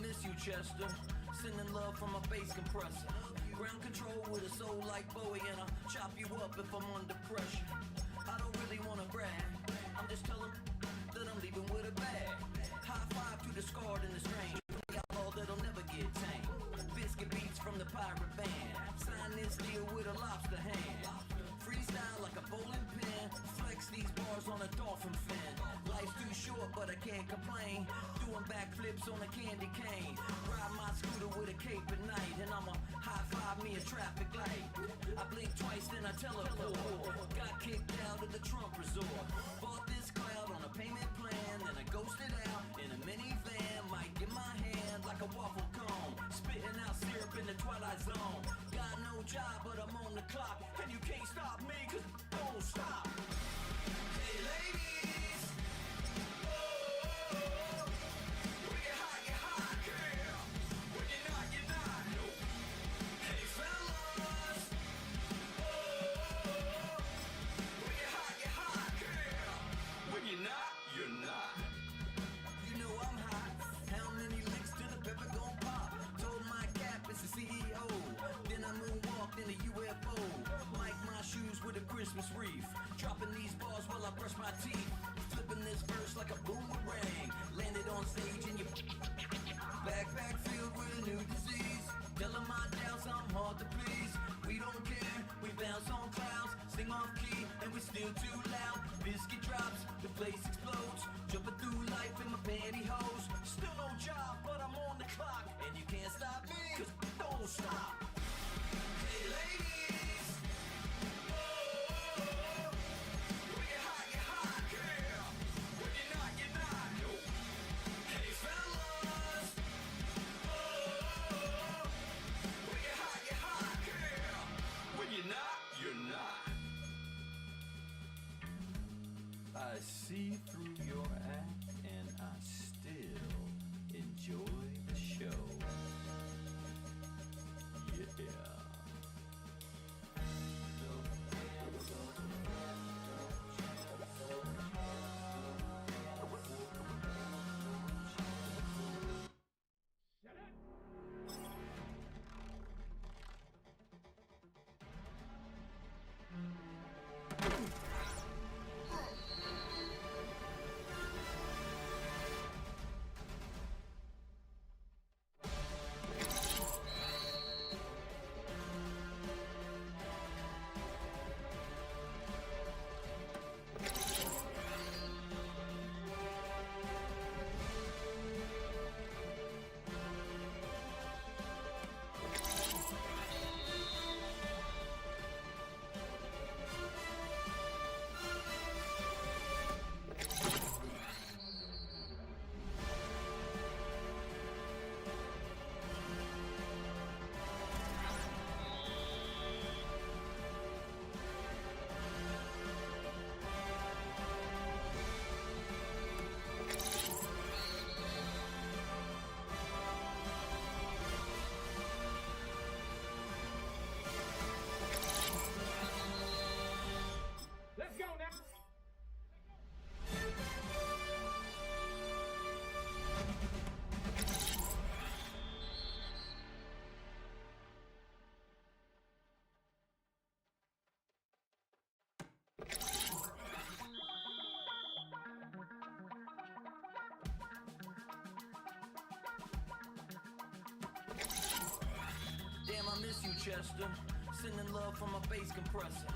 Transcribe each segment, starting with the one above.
miss you, Chester. Sending love from a bass compressor. Ground control with a soul like Bowie, and I'll chop you up if I'm under pressure. I don't really wanna brag, I'm just telling that I'm leaving with a bag. High five to the scarred and the strange, the outlaw that'll never get tamed. Biscuit beats from the pirate band, sign this deal with a lobster hand. Freestyle like a bowling pin, flex these bars on a dolphin fin. Life's too short but I can't complain, doing backflips on a candy cane. Ride my scooter with a cape at night, and I'ma high five me a traffic light. I blink twice then I teleport, got kicked out of the Trump resort. Bought this cloud on a payment plan, then I ghosted out in a minivan. Might get my hand like a waffle cone, spitting out syrup in the twilight zone. Got no job but I'm on the clock, and you can't stop me cause don't stop. Hey ladies, oh, when you're hot, girl. When you're not, no. Hey fellas, oh, when you're hot, girl. When you're not, you're not. You know I'm hot. How many licks to the pepper gon' pop? Told my cap it's the CEO. Then I moonwalked in a UFO. Mike my shoes with a Christmas wreath. Dropping these bars while I brush my teeth. Flipping this verse like a boomerang. Landed on stage in your backpack filled with a new disease. Telling my doubts I'm hard to please. We don't care, we bounce on clouds. Sing off key and we still too loud. Biscuit drops, the place explodes. Jumping through life in my pantyhose. Still no job but I'm on the clock, and you can't stop me cause don't stop. Hey ladies, oh, when you're hot, girl. When you're not, no. Hey fellas, oh, when you're hot, girl. When you're not, you're not. I see through your act and I still enjoy the show. Yeah. Damn, I miss you, Chester. Sending love from a bass compressor.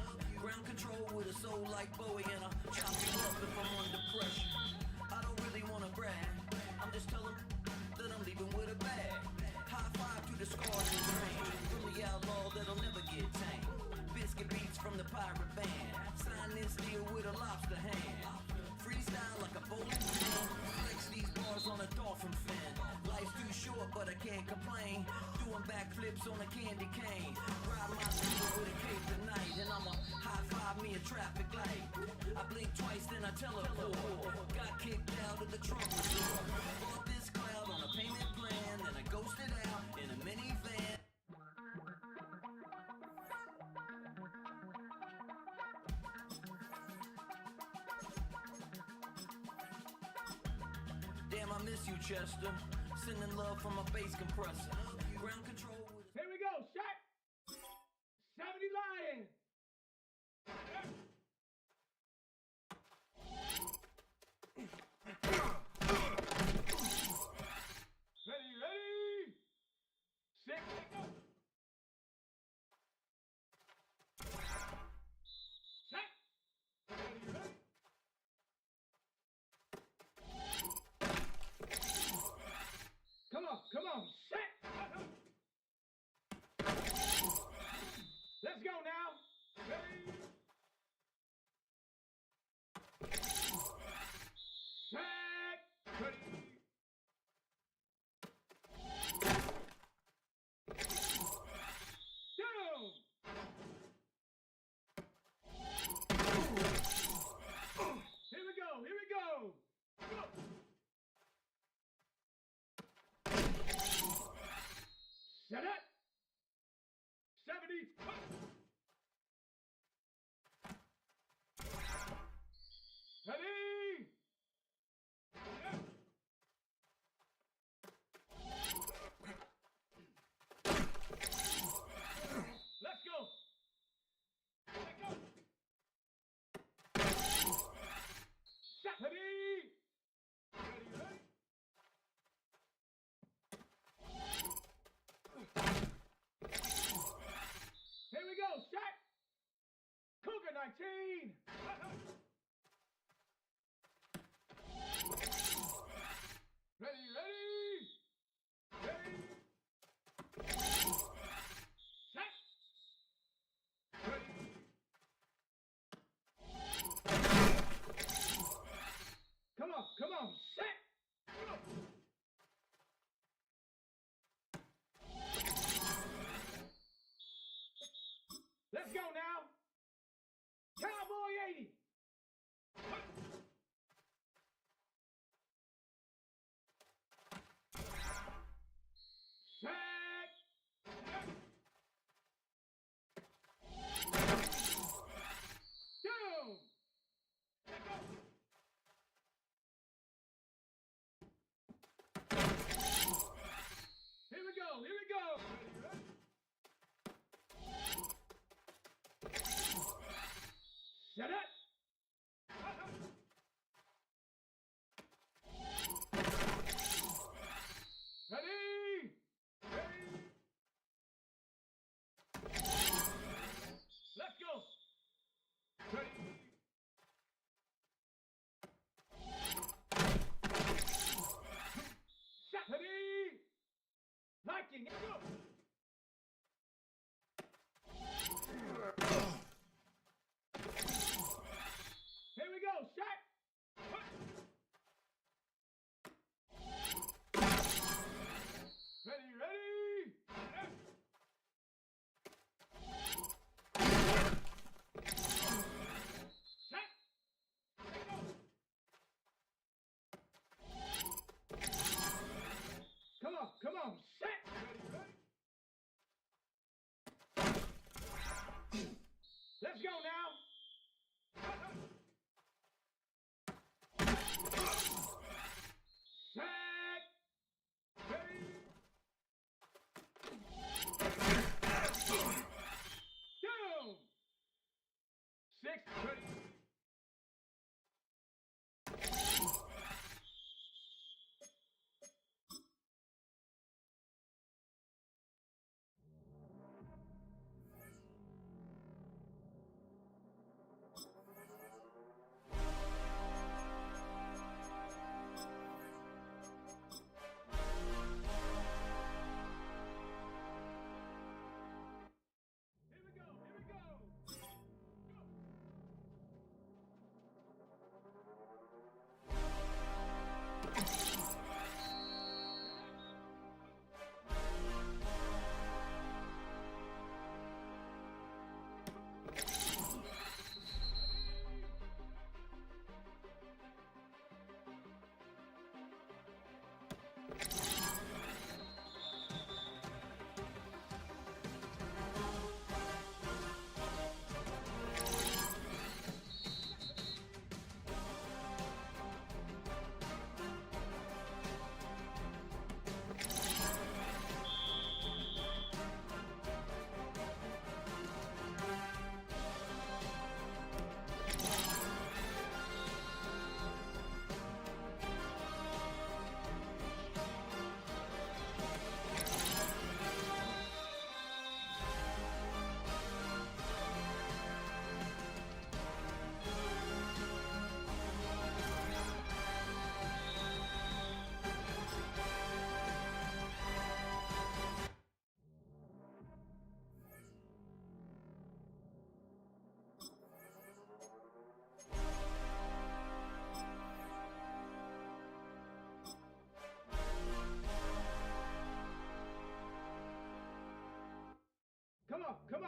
Ground control with a soul like Bowie, and I'll chop you up if I'm under pressure. I don't really wanna brag, I'm just telling that I'm leaving with a bag. High five to the scars and strange, from the outlaw that'll never get tamed. Biscuit beats from the pirate band, sign this deal with a lobster hand. Freestyle like a bowling pin, flex these bars on a dolphin fin. Life's too short but I can't complain, doing backflips on a candy cane. Ride my scooter with a cape at night, and I'ma high five me a traffic light. I blink twice then I teleport, got kicked out of the Trump resort. Bought this cloud on a payment plan, then I ghosted out in a minivan. Damn, I miss you, Chester. Sending love from my bass compressor. Ground control with Here we go, shot. 70 Lions. Ready? Set, go. Set. Ready? Come on, set.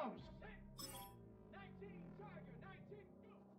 go. Set. 19, Tiger, 19, go.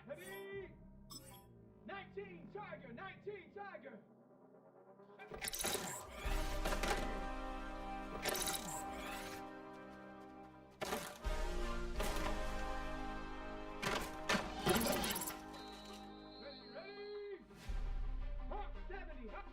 Ready? 19, Tiger, 19, Tiger. Ready? Hawk 70, hawk.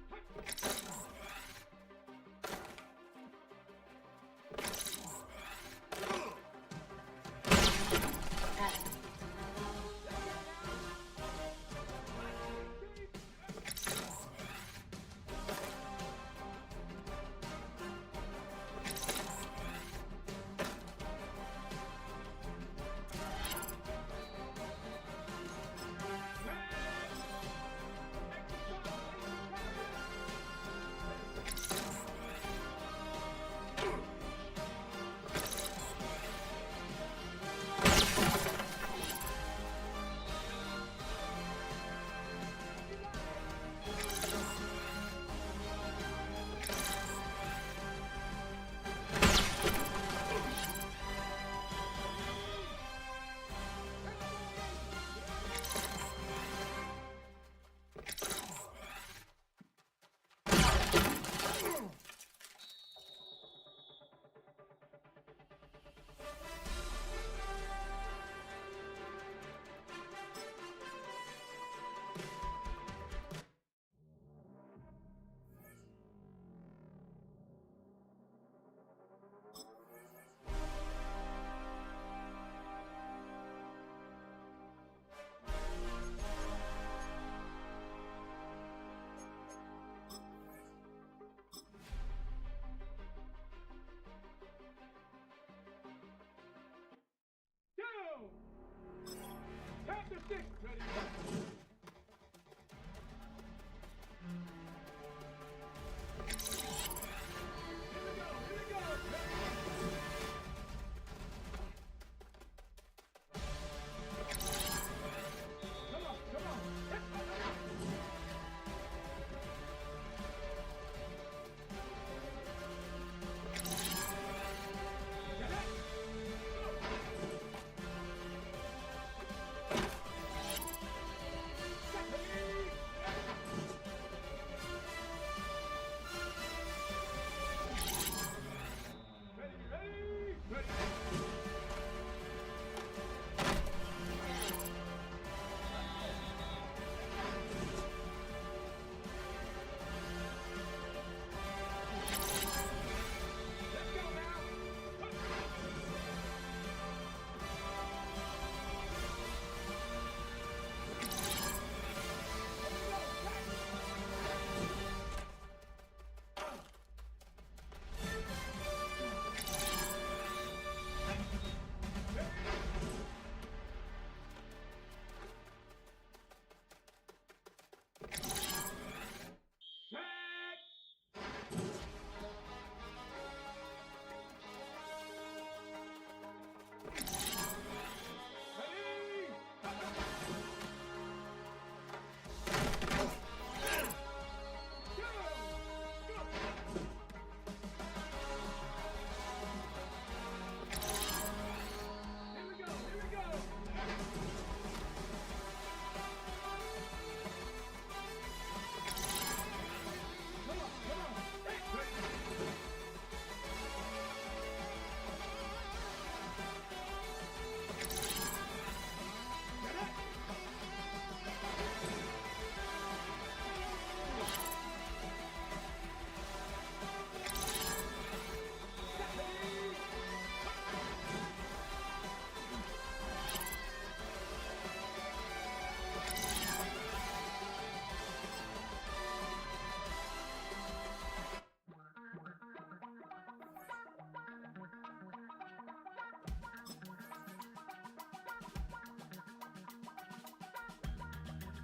Tap the stick. Ready. Come on.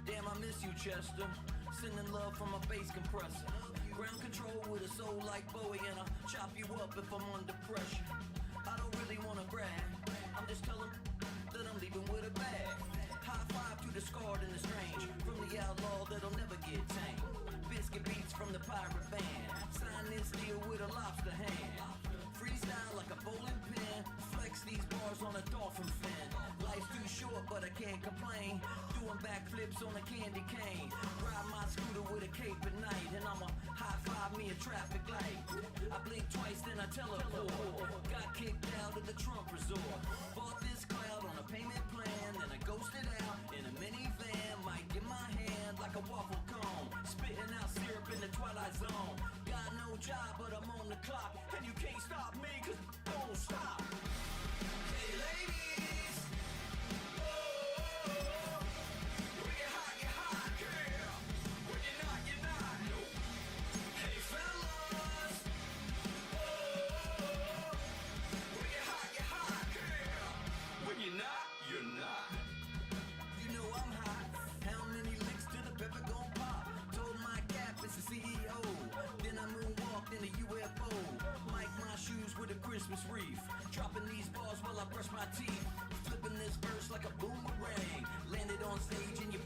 Damn, I miss you, Chester. Sending love from a bass compressor. Ground control with a soul like Bowie, and I'll chop you up if I'm under pressure. I don't really wanna brag, I'm just telling that I'm leaving with a bag. High five to the scarred and the strange, from the outlaw that'll never get tamed. Biscuit beats from the pirate band, sign this deal with a lobster hand. Freestyle like a bowling pin, flex these bars on a dolphin fin. Life's too short but I can't complain, doing backflips on a candy cane. Ride my scooter with a cape at night, and I'ma high five me a traffic light. I blink twice then I teleport, got kicked out of the Trump resort. Bought this cloud on a payment plan, then I ghosted out in a minivan. Might get my hand like a waffle cone, spitting out syrup in the twilight zone. Got no job but I'm on the clock, and you can't stop me cause don't stop. Hey ladies, oh, when you're hot, girl. When you're not, you're not. Hey fellas, oh, when you're hot, girl. When you're not, you're not. You know I'm hot. How many licks to the pepper gon' pop? Told my cap it's the CEO. Then I moonwalked in a UFO. Like my shoes with a Christmas wreath. Dropping these bars while I brush my teeth. Flipping this verse like a boomerang. Landed on stage in your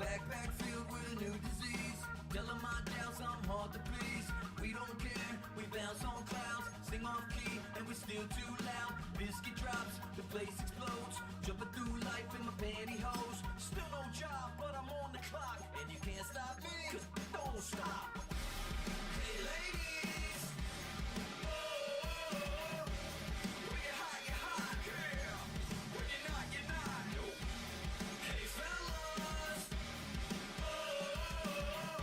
backpack filled with a new disease. Telling my doubts I'm hard to please. We don't care, we bounce on clouds. Sing off key and we still too loud. Biscuit drops, the place explodes. Jumping through life in my pantyhose. Still no job but I'm on the clock, and you can't stop me cause don't stop. Hey ladies, oh, when you're hot, girl. When you're not, you're not. Hey fellas, oh,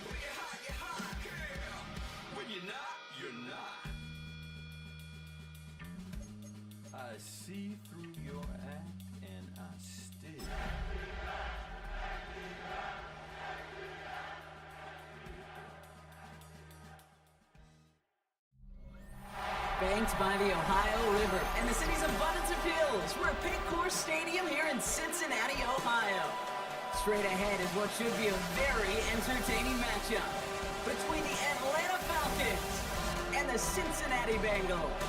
when you're hot, girl. When you're not, you're not. I see through your act and I still Banked by the Ohio River and the city's abundance of hills, we're at Pink Course Stadium here in Cincinnati, Ohio. Straight ahead is what should be a very entertaining matchup between the Atlanta Falcons and the Cincinnati Bengals.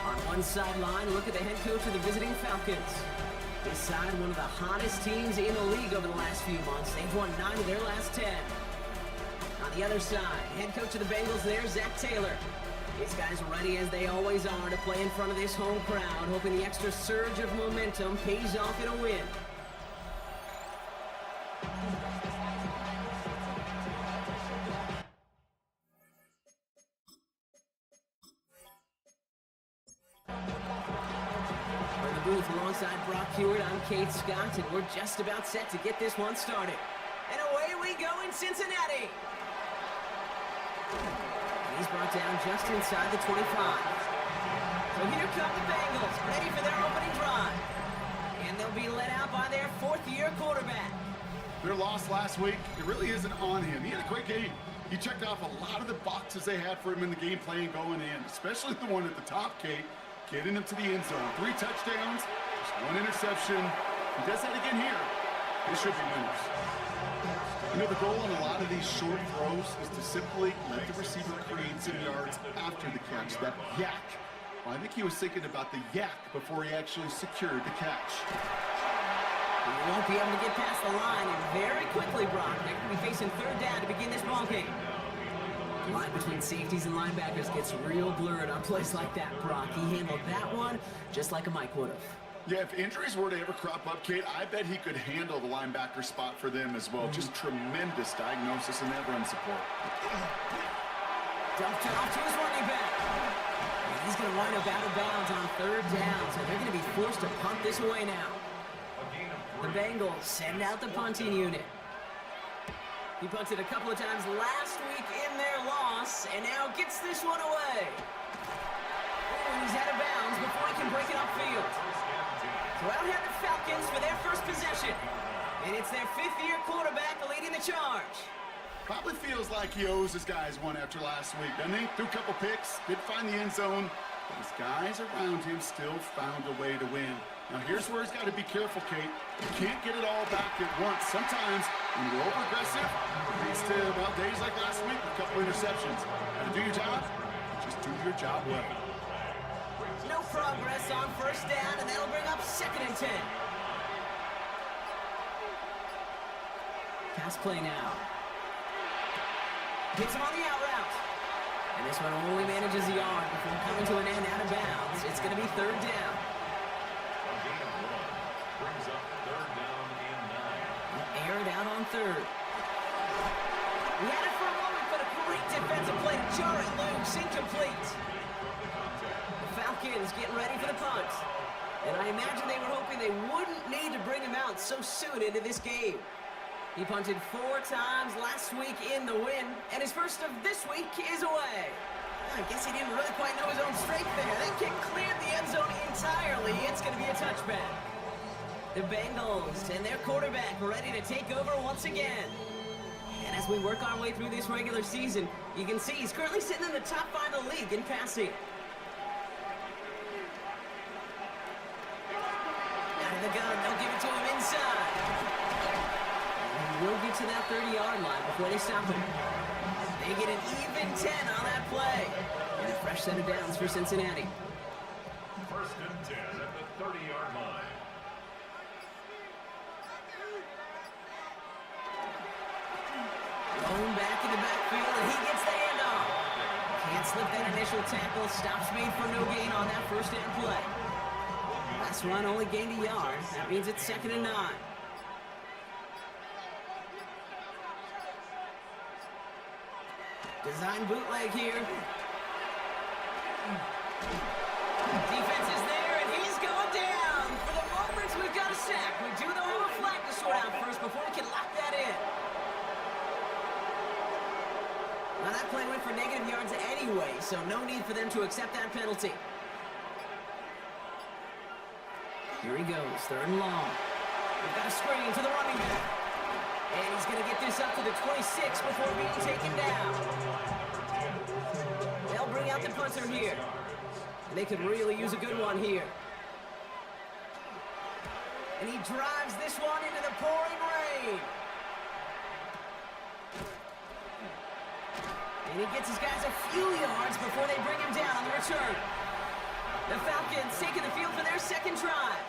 On one sideline, look at the head coach of the visiting Falcons. This side, one of the hottest teams in the league over the last few months. They've won 9 of their last 10. On the other side, head coach of the Bengals there, Zach Taylor. These guys are ready as they always are to play in front of this home crowd, hoping the extra surge of momentum pays off in a win. Booth alongside Brock Hewitt, I'm Kate Scott, and we're just about set to get this one started. And away we go in Cincinnati. He's brought down just inside the 25. So here come the Bengals, ready for their opening drive. And they'll be led out by their fourth-year quarterback. Their loss last week, it really isn't on him. He had a great game. He checked off a lot of the boxes they had for him in the game plan going in, especially the one at the top, Kate. Getting him to the end zone. 3 touchdowns, just 1 interception. He does that again here. They should be winners. You know, the goal on a lot of these short throws is to simply let the receiver create some yards after the catch, that yak. Well, I think he was thinking about the yak before he actually secured the catch. He won't be able to get past the line, and very quickly, Brock, they're going to be facing 3rd down to begin this ball game. The line between safeties and linebackers gets real blurred on plays like that, Brock. He handled that one just like a Mike would have. Yeah, if injuries were to ever crop up, Kate, I bet he could handle the linebacker spot for them as well. Just tremendous diagnosis in that run support. Dumped off to his running back. And he's going to wind up out of bounds on 3rd down, so they're going to be forced to punt this away now. The Bengals send out the punting unit. He punted a couple of times last week in their loss, and now gets this one away. And he's out of bounds before he can break it upfield. So out have the Falcons for their first possession. And it's their 5th-year quarterback leading the charge. Probably feels like he owes his guys one after last week, doesn't he? Threw a couple picks, did find the end zone, but his guys around him still found a way to win. Now here's where he's got to be careful, Kate. You can't get it all back at once. Sometimes when you're over-aggressive, it leads to, well, days like last week with a couple interceptions. Got to do your job, just do your job well. No progress on first down, and that'll bring up 2nd and 10. Pass play now. Hits him on the out route. And this one only manages the yard before coming to an end out of bounds. It's going to be 3rd down. Brings up 3rd down and 9. Air it out on 3rd. We had it for a moment, but a great defensive play to jar it loose. Incomplete. The Falcons getting ready for the punt. And I imagine they were hoping they wouldn't need to bring him out so soon into this game. He punted 4 times last week in the win, and his first of this week is away. I guess he didn't really quite know his own strength there. That kick cleared the end zone entirely. It's going to be a touchback. The Bengals and their quarterback ready to take over once again. And as we work our way through this regular season, you can see he's currently sitting in the top 5 of the league in passing. Out of the gun, they'll give it to him inside. Will get to that 30-yard line before they stop him. They get an even 10 on that play. And a fresh set of downs for Cincinnati. 1st and 10 at the 30-yard line. Going back in the backfield, and he gets the handoff. Can't slip that initial tackle. Stops made for no gain on that first down play. Last run only gained a yard. That means it's 2nd and 9. Design bootleg here. Defense is there, and he's going down. For the moment, we've got a sack. We do, though, have a flag to sort out first before we can lock that in. Now, that play went for negative yards anyway, so no need for them to accept that penalty. Here he goes, 3rd and long. We've got a screen to the running back. And he's going to get this up to the 26 before being taken down. They'll bring out the punter here. And they could really use a good one here. And he drives this one into the pouring rain. And he gets his guys a few yards before they bring him down on the return. The Falcons taking the field for their 2nd drive.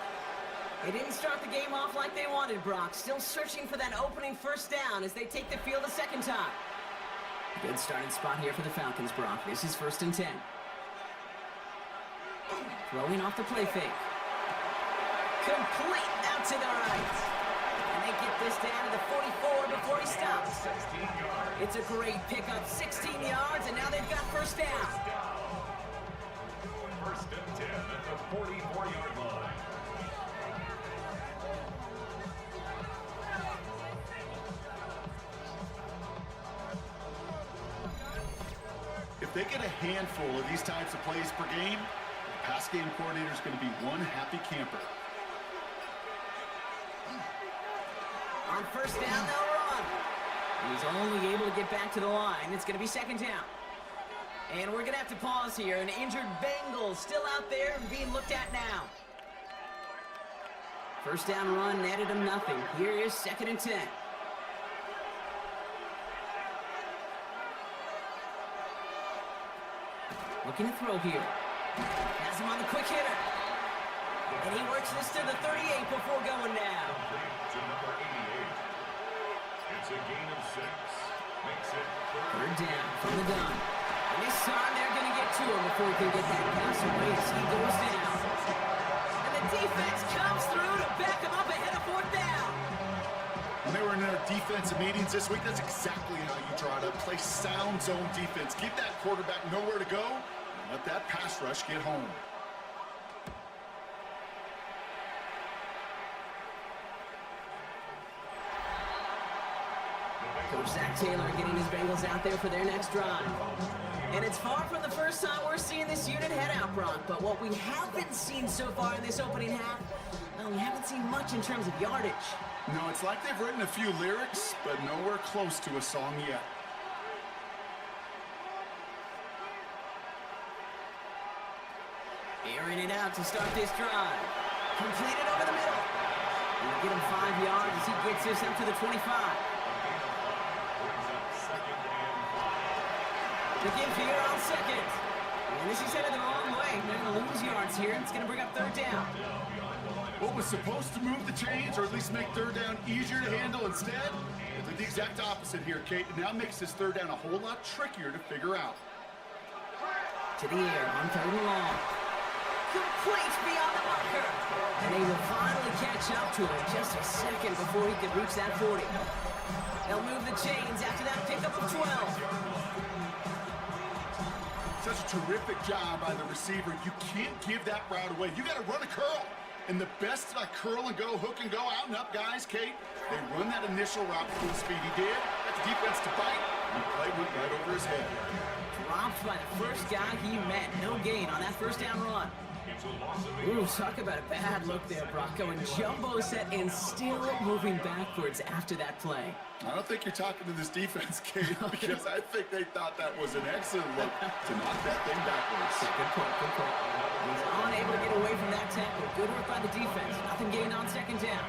They didn't start the game off like they wanted, Brock. Still searching for that opening first down as they take the field a 2nd time. Good starting spot here for the Falcons, Brock. This is 1st and 10. Throwing off the play fake. Complete out to the right. And they get this down to the 44 before he stops. It's a great pickup, 16 yards, and now they've got first down. 1st and 10 at the 44-yard line. If they get a handful of these types of plays per game, the pass game coordinator is going to be one happy camper. On first down, they'll run. And he's only able to get back to the line. It's going to be 2nd down. And we're going to have to pause here. An injured Bengal still out there and being looked at now. First down run netted him nothing. Here is 2nd and 10. Looking to throw here. Has him on the quick hitter. And he works this to the 38 before going down. To number 88. It's a gain of 6. Makes it 3rd down from the gun. And this time they're going to get to him before he can get that pass away as he goes down. And the defense comes through to back him up ahead of 4th down. When they were in their defensive meetings this week, that's exactly how you draw it up. Play sound zone defense. Give that quarterback nowhere to go, and let that pass rush get home. Coach Zach Taylor getting his Bengals out there for their next drive. And it's far from the first time we're seeing this unit head out, Brock. But what we haven't seen so far in this opening half, well, we haven't seen much in terms of yardage. No, it's like they've written a few lyrics, but nowhere close to a song yet. airing it out to start this drive. Completed over the middle. He'll get him 5 yards as he gets this up to the 25. The give here on second. And this is headed the wrong way. They're going to lose yards here. It's going to bring up third down. What was supposed to move the chains, or at least make third down easier to handle instead, it did the exact opposite here, Kate. It now makes this third down a whole lot trickier to figure out. To the air on third and long. Complete beyond the marker. And they will finally catch up to him just a second before he could reach that 40. They'll move the chains after that pickup of 12. Such a terrific job by the receiver. You can't give that route away. You got to run a curl. And the best curl and go, hook and go, out and up guys, Kate, they run that initial route full speed. He did. Got the defense to bite. And the play went right over his head. Dropped by the first guy he met. No gain on that first down run. Ooh, talk about a bad look there, Brock. Going jumbo set and still moving backwards after that play. I don't think you're talking to this defense, Kate, because I think they thought that was an excellent look to knock that thing backwards. Good point, good point. He's unable to get away from that tackle. Good work by the defense. Nothing gained on second down.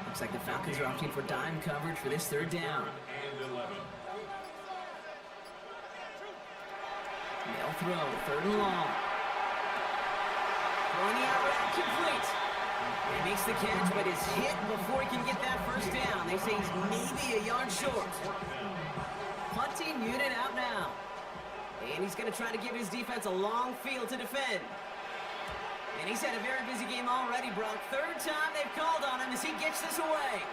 Looks like the Falcons are opting for dime coverage for this third down. They'll throw, third and long. Throwing the out route, complete. He makes the catch, but is hit before he can get that first down. They say he's maybe a yard short. Punting unit out now. And he's going to try to give his defense a long field to defend. And he's had a very busy game already, Brock. Third time they've called on him as he gets this away.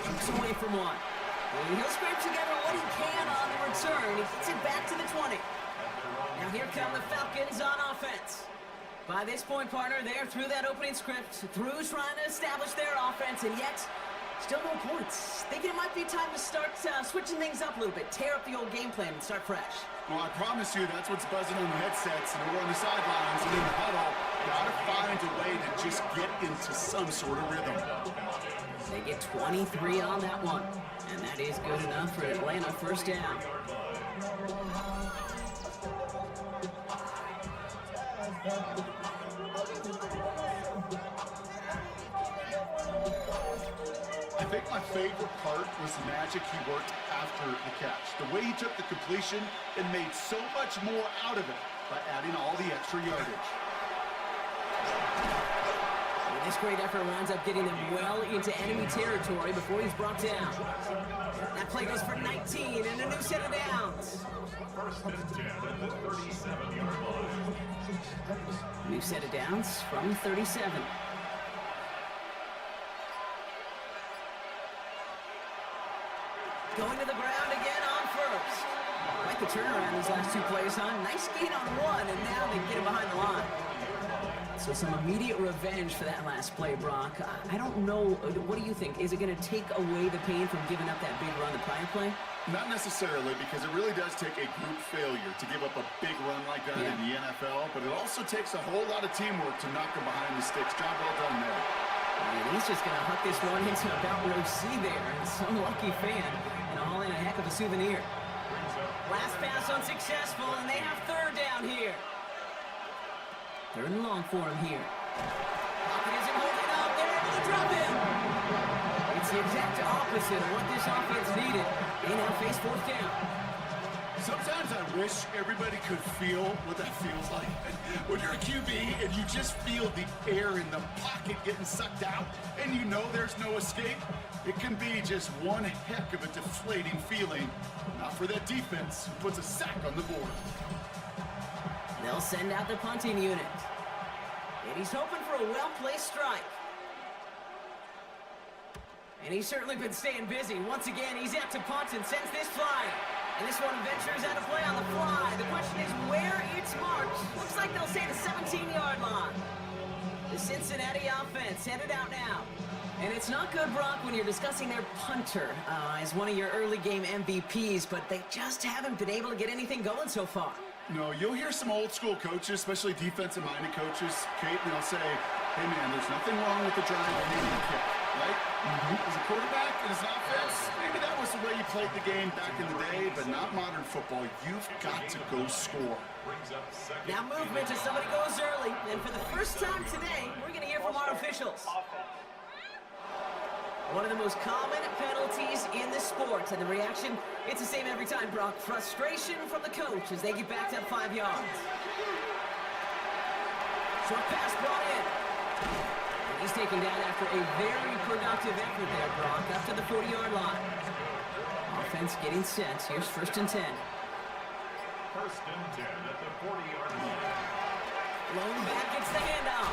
Chokes away from one. And he'll scrape together what he can on the return. He gets it back to the 20. Now here come the Falcons on offense. By this point, partner, they're through that opening script, through trying to establish their offense, and yet still no points. Thinking it might be time to start switching things up a little bit, tear up the old game plan and start fresh. Well, I promise you that's what's buzzing on the headsets and over on the sidelines and in the huddle. Gotta find a way to just get into some sort of rhythm. They get 23 on that one, and that is good enough for Atlanta first down. I think my favorite part was the magic he worked after the catch. The way he took the completion and made so much more out of it by adding all the extra yardage. And this great effort winds up getting them well into enemy territory before he's brought down. That play goes for 19 and a new set of downs. New set of downs from 37. Going to the ground again on first. Like the turnaround these last two plays, huh? Nice gain on one, and now they get him behind the line. So some immediate revenge for that last play, Brock. I don't know. What do you think? Is it going to take away the pain from giving up that big run the prior play? Not necessarily, because it really does take a group failure to give up a big run like that in the NFL, but it also takes a whole lot of teamwork to knock them behind the sticks. Job well done there. And he's just going to huck this one into about row C there, and some lucky fan, and haul in a heck of a souvenir. Last pass unsuccessful, and they have third down here. Third and long for him here. Pocket isn't holding up. They're able to drop him. It's the exact opposite of what this offense needed. They now face fourth down. Sometimes I wish everybody could feel what that feels like. When you're a QB and you just feel the air in the pocket getting sucked out and you know there's no escape, it can be just one heck of a deflating feeling. Not for that defense who puts a sack on the board. They'll send out the punting unit. And he's hoping for a well-placed strike. And he's certainly been staying busy. Once again, he's out to punt and sends this flying. And this one ventures out of play on the fly. The question is where it's marked. Looks like they'll say the 17-yard line. The Cincinnati offense headed out now. And it's not good, Brock, when you're discussing their punter as one of your early game MVPs, but they just haven't been able to get anything going so far. No, you'll hear some old school coaches, especially defensive-minded coaches, Kate, and they'll say, hey, man, there's nothing wrong with the drive and the kick, right? As a quarterback and as an offense, maybe that was the way you played the game back in the day, but not modern football. You've got to go score. Now movement as somebody goes early. And for the first time today, we're going to hear from our officials. One of the most common penalties in the sport. And the reaction, it's the same every time, Brock. Frustration from the coach as they get backed up 5 yards. Short pass brought in. And he's taken down after a very productive effort there, Brock, up to the 40-yard line. Offense getting set. Here's 1st and 10. 1st and 10 at the 40-yard line. Lone back gets the handoff.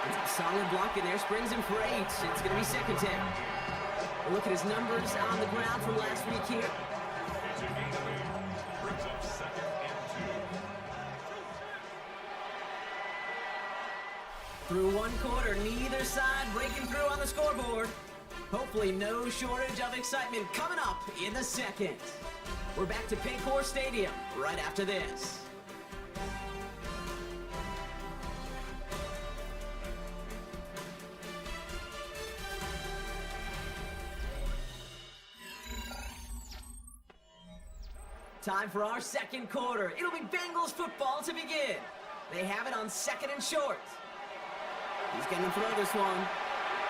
It's a solid block in there. Springs him for 8. It's going to be 2nd down. We'll look at his numbers on the ground from last week here. It's a gain of 8. Brings up 2nd and 2. Through one quarter, neither side breaking through on the scoreboard. Hopefully no shortage of excitement coming up in the second. We're back to Paycor Stadium right after this. Time for our second quarter. It'll be Bengals football to begin. They have it on 2nd and short. He's going to throw this one.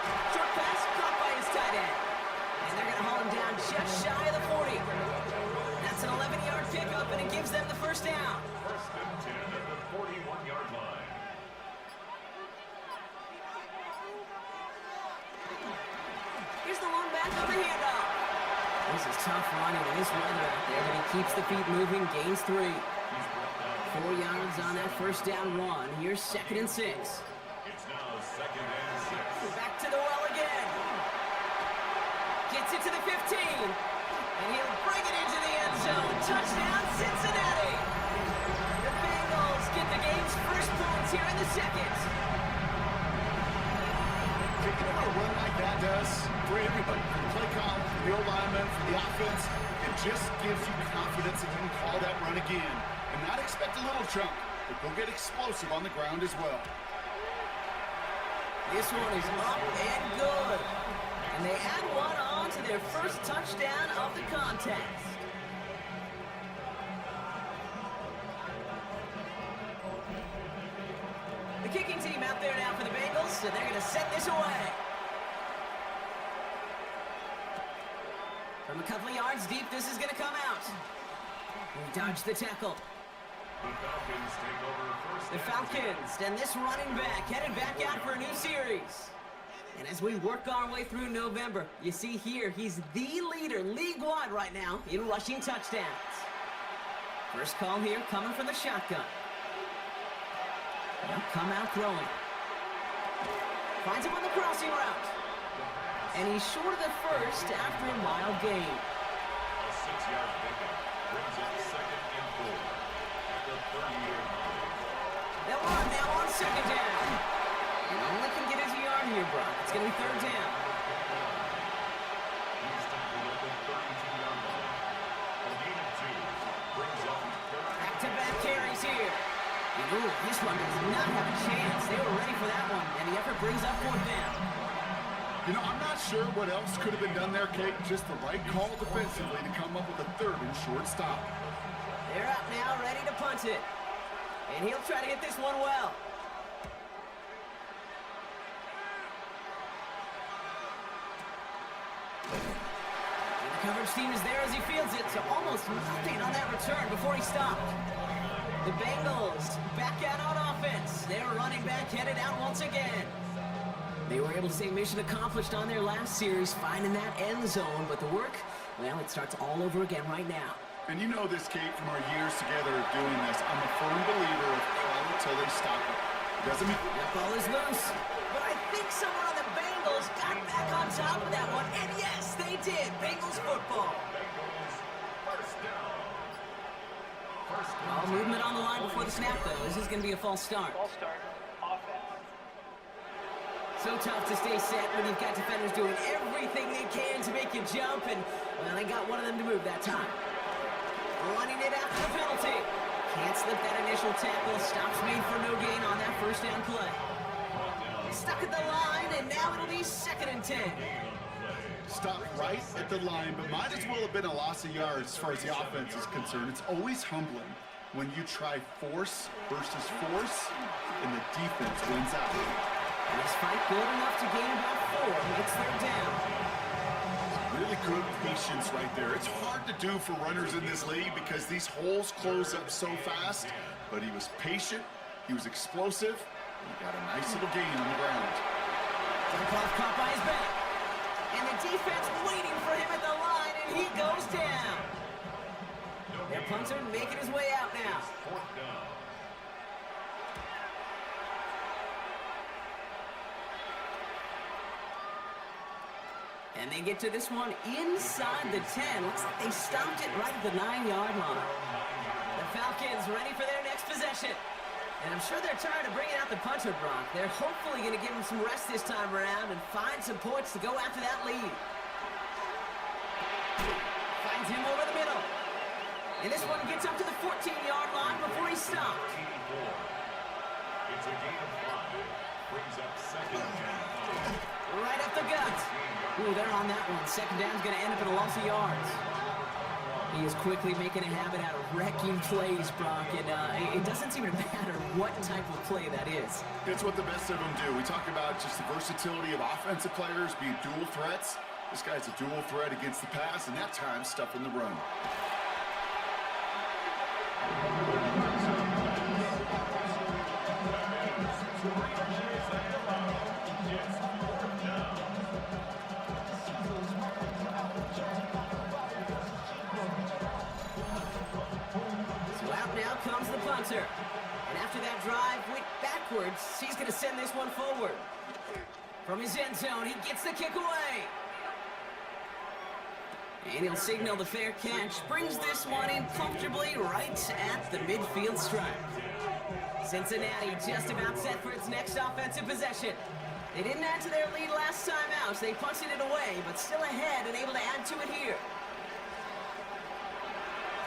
Short pass caught by his tight end. And they're going to haul him down just shy of the 40. That's an 11-yard pickup, and it gives them the 1st down. 1st and 10 at the 41-yard line. Here's the one back on the handoff. This is tough running in this weather out there, but he keeps the feet moving, gains 3. 4 yards on that 1st down run. Here's 2nd and 6. It's now 2nd and 6. Back to the well again. Gets it to the 15. And he'll bring it into the end zone. Touchdown, Cincinnati. The Bengals get the game's 1st points here in the 2nd. Taking out a run like that does for everybody, for the play call, for the O-lineman, for the offense, it just gives you confidence that you can call that run again and not expect a little chunk, but go get explosive on the ground as well. This one is up and good. And they add one on to their 1st touchdown of the contest. The kicking team out there now for the Bengals, and they're going to set this away. From a couple of yards deep, this is going to come out. We dodge the tackle. The Falcons take over 1st The and Falcons and this running back headed back out for a new series. And as we work our way through November, you see here, he's the leader league-wide right now in rushing touchdowns. First call here coming from the shotgun. He'll come out throwing. Finds him on the crossing route. And he's short of the 1st after a mild gain. A 6-yard pickup brings up 2nd and 4 at the 30-yard line. They'll run now on 2nd down. And only can get us a yard here, Brock. It's going to be 3rd down. He's tackled at the 32-yard line. A gain of 2 brings up 3rd. Back-to-back carries here. And ooh, this one does not have a chance. They were ready for that one. And the effort brings up 4th down. You know, I'm not sure what else could have been done there, Kate. Just the right call defensively to come up with a 3rd and short stop. They're up now, ready to punt it. And he'll try to hit this one well. And the coverage team is there as he fields it, so almost nothing on that return before he stopped. The Bengals back out on offense. Their running back headed out once again. They were able to say mission accomplished on their last series, finding that end zone, but the work, well, it starts all over again right now. And you know this, Kate, from our years together of doing this. I'm a firm believer of call it till they stop it. Doesn't mean... That ball is loose, but I think someone on the Bengals got back on top of that one, and yes, they did. Bengals football. All movement on the line before the snap, though. This is going to be a false start. False start. Offense. So tough to stay set when you've got defenders doing everything they can to make you jump, and, well, they got one of them to move that time. Running it after the penalty. Can't slip that initial tackle. Stops made for no gain on that 1st down play. Stuck at the line, and now it'll be 2nd and 10. Stop right at the line, but might as well have been a loss of yards as far as the offense is concerned. It's always humbling when you try force versus force, and the defense wins out. And this fight good enough to gain about 4. It's third down. Really good patience right there. It's hard to do for runners in this league because these holes close up so fast, but he was patient, he was explosive, and he got a nice little gain on the ground. Tarkov caught by his back. And the defense waiting for him at the line, and he goes down. Their punter making his way out now. And they get to this one inside the 10. Looks like they stopped it right at the 9-yard line. The Falcons ready for their next possession. And I'm sure they're tired of bringing out the punter, Brock. They're hopefully going to give him some rest this time around and find some points to go after that lead. Finds him over the middle. And this one gets up to the 14-yard line before he's stopped. It's a gain of 5. Brings up second and 5. Right up the gut. Ooh, they're on that one. Second down's going to end up in a loss of yards. He is quickly making a habit out of wrecking plays, Brock, and it doesn't seem to matter what type of play that is. It's what the best of them do. We talk about just the versatility of offensive players being dual threats. This guy's a dual threat against the pass, and that time stuffing the run. Comes the punter. And after that drive went backwards, he's going to send this one forward. From his end zone, he gets the kick away. And he'll signal the fair catch. Brings this one in comfortably right at the midfield stripe. Cincinnati just about set for its next offensive possession. They didn't add to their lead last time out, so they punted it away, but still ahead and able to add to it here.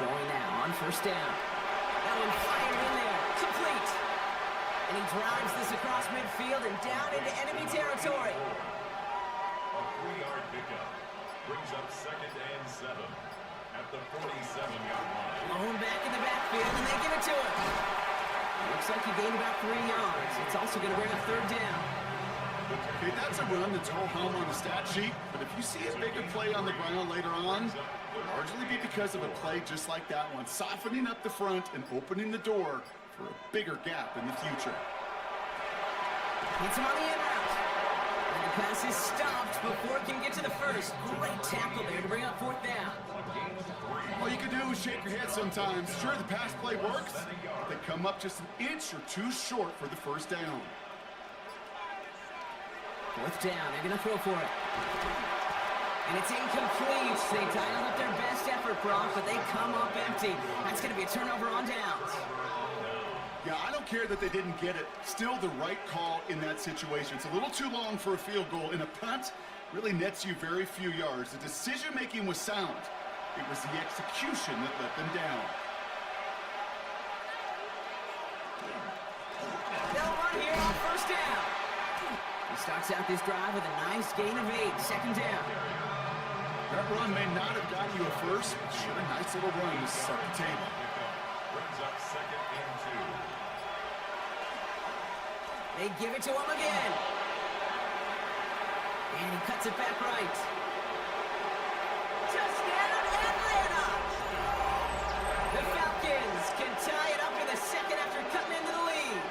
Going now on first down. That one fired in there, complete. And he drives this across midfield and down into enemy territory. A 3-yard pickup brings up second and 7 at the 47-yard line. Blown back in the backfield, and they give it to him. Looks like he gained about 3 yards. It's also going to bring up third down. Okay, that's a run that's ho-hum on the stat sheet, but if you see a bigger play on the ground later on, it'll largely be because of a play just like that one, softening up the front and opening the door for a bigger gap in the future. Hits him on the in route. And the pass is stopped before it can get to the first. Great tackle there to bring up fourth down. All you can do is shake your head sometimes. Sure, the pass play works. They come up just an inch or two short for the first down. Fourth down, they're going to throw for it. And it's incomplete. They dialed up their best effort, Brock, but they come up empty. That's going to be a turnover on downs. Yeah, I don't care that they didn't get it. Still the right call in that situation. It's a little too long for a field goal, and a punt really nets you very few yards. The decision-making was sound. It was the execution that let them down. They'll run here on first down. He starts out this drive with a nice gain of 8, second down. That run may not have gotten you a first, but sure, a nice little run to set the table. Brings up second and 2. They give it to him again. And he cuts it back right. Touchdown, Atlanta! The Falcons can tie it up in the second after cutting into the lead.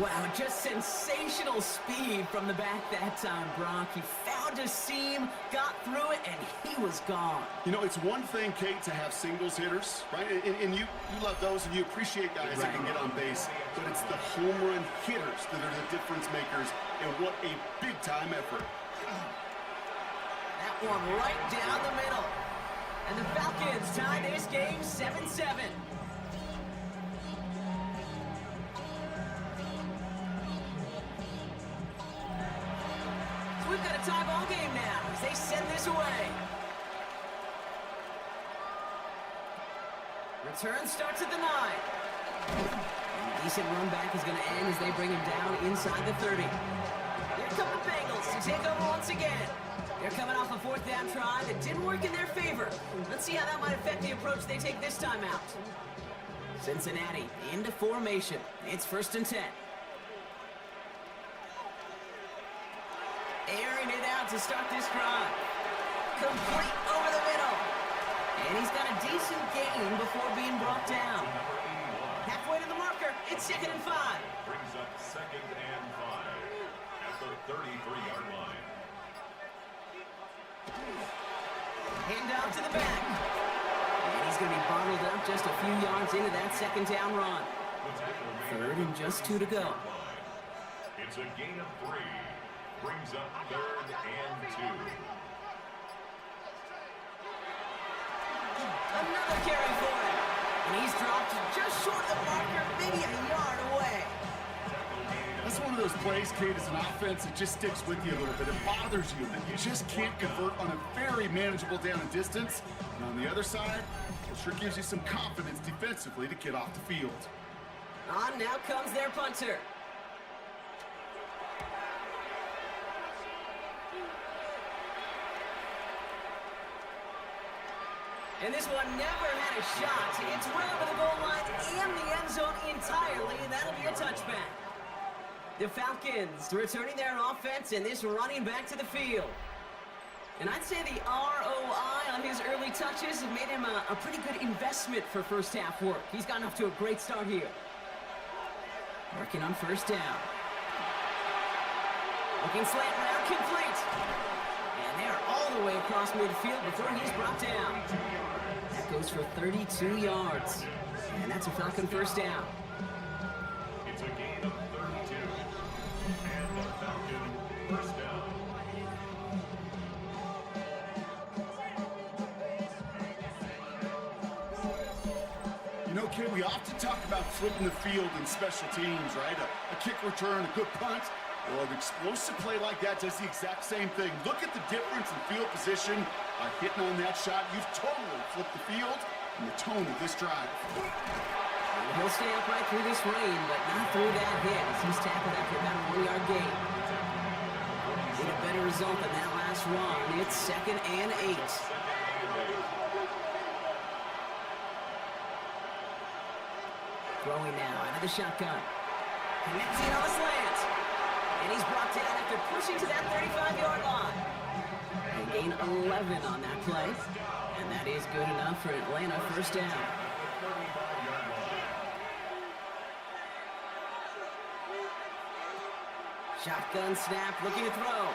Wow, just sensational speed from the back that time, Brock. He found a seam, got through it, and he was gone. You know, it's one thing, Kate, to have singles hitters, right? And you love those, and you appreciate guys that can get on base. But it's the home run hitters that are the difference makers, and what a big-time effort. That one right down the middle. And the Falcons tie this game 7-7. We've got a tie ball game now as they send this away. Return starts at the 9. And a decent run back is going to end as they bring him down inside the 30. Here come the Bengals to take over once again. again. They're coming off a fourth down try that didn't work in their favor. Let's see how that might affect the approach they take this time out. Cincinnati into formation. It's 1st and 10. Airing it out to start this drive. Complete over the middle. And he's got a decent gain before being brought down. Halfway to the marker. It's 2nd and 5. Brings up 2nd and 5 at the 33-yard line. Hand off to the back. And he's going to be bottled up just a few yards into that 2nd down run. 3rd and just 2 to go. It's a gain of 3. Brings up 3rd and 2. Another carry for him. And he's dropped just short of the marker, maybe a yard away. That's one of those plays, Kate, as an offense that just sticks with you a little bit. It bothers you that you just can't convert on a very manageable down and distance. And on the other side, it sure gives you some confidence defensively to get off the field. On now comes their punter. And this one never had a shot. It's well over the goal line and the end zone entirely, and that'll be a touchback. The Falcons returning their offense and this running back to the field. And I'd say the ROI on his early touches have made him a pretty good investment for first half work. He's gotten off to a great start here. Working on 1st down. Looking slant route complete. And they're all the way across midfield before he's brought down. That goes for 32 yards. And that's a Falcon 1st down. It's a gain of 32. And the Falcon 1st down. You know, Kate, we often talk about flipping the field in special teams, right? A kick return, a good punt. Well, an explosive play like that does the exact same thing. Look at the difference in field position. By hitting on that shot, you've totally flipped the field and the tone of this drive. And he'll stay upright through this rain, but not through that hit as he's tackled after about a 1-yard gain. Get a better result than that last run. It's 2nd and 8. Throwing now out of the shotgun. Connecting on a slant. And he's brought down after pushing to that 35-yard line. And gain 11 on that play. And that is good enough for Atlanta 1st down. Shotgun snap, looking to throw.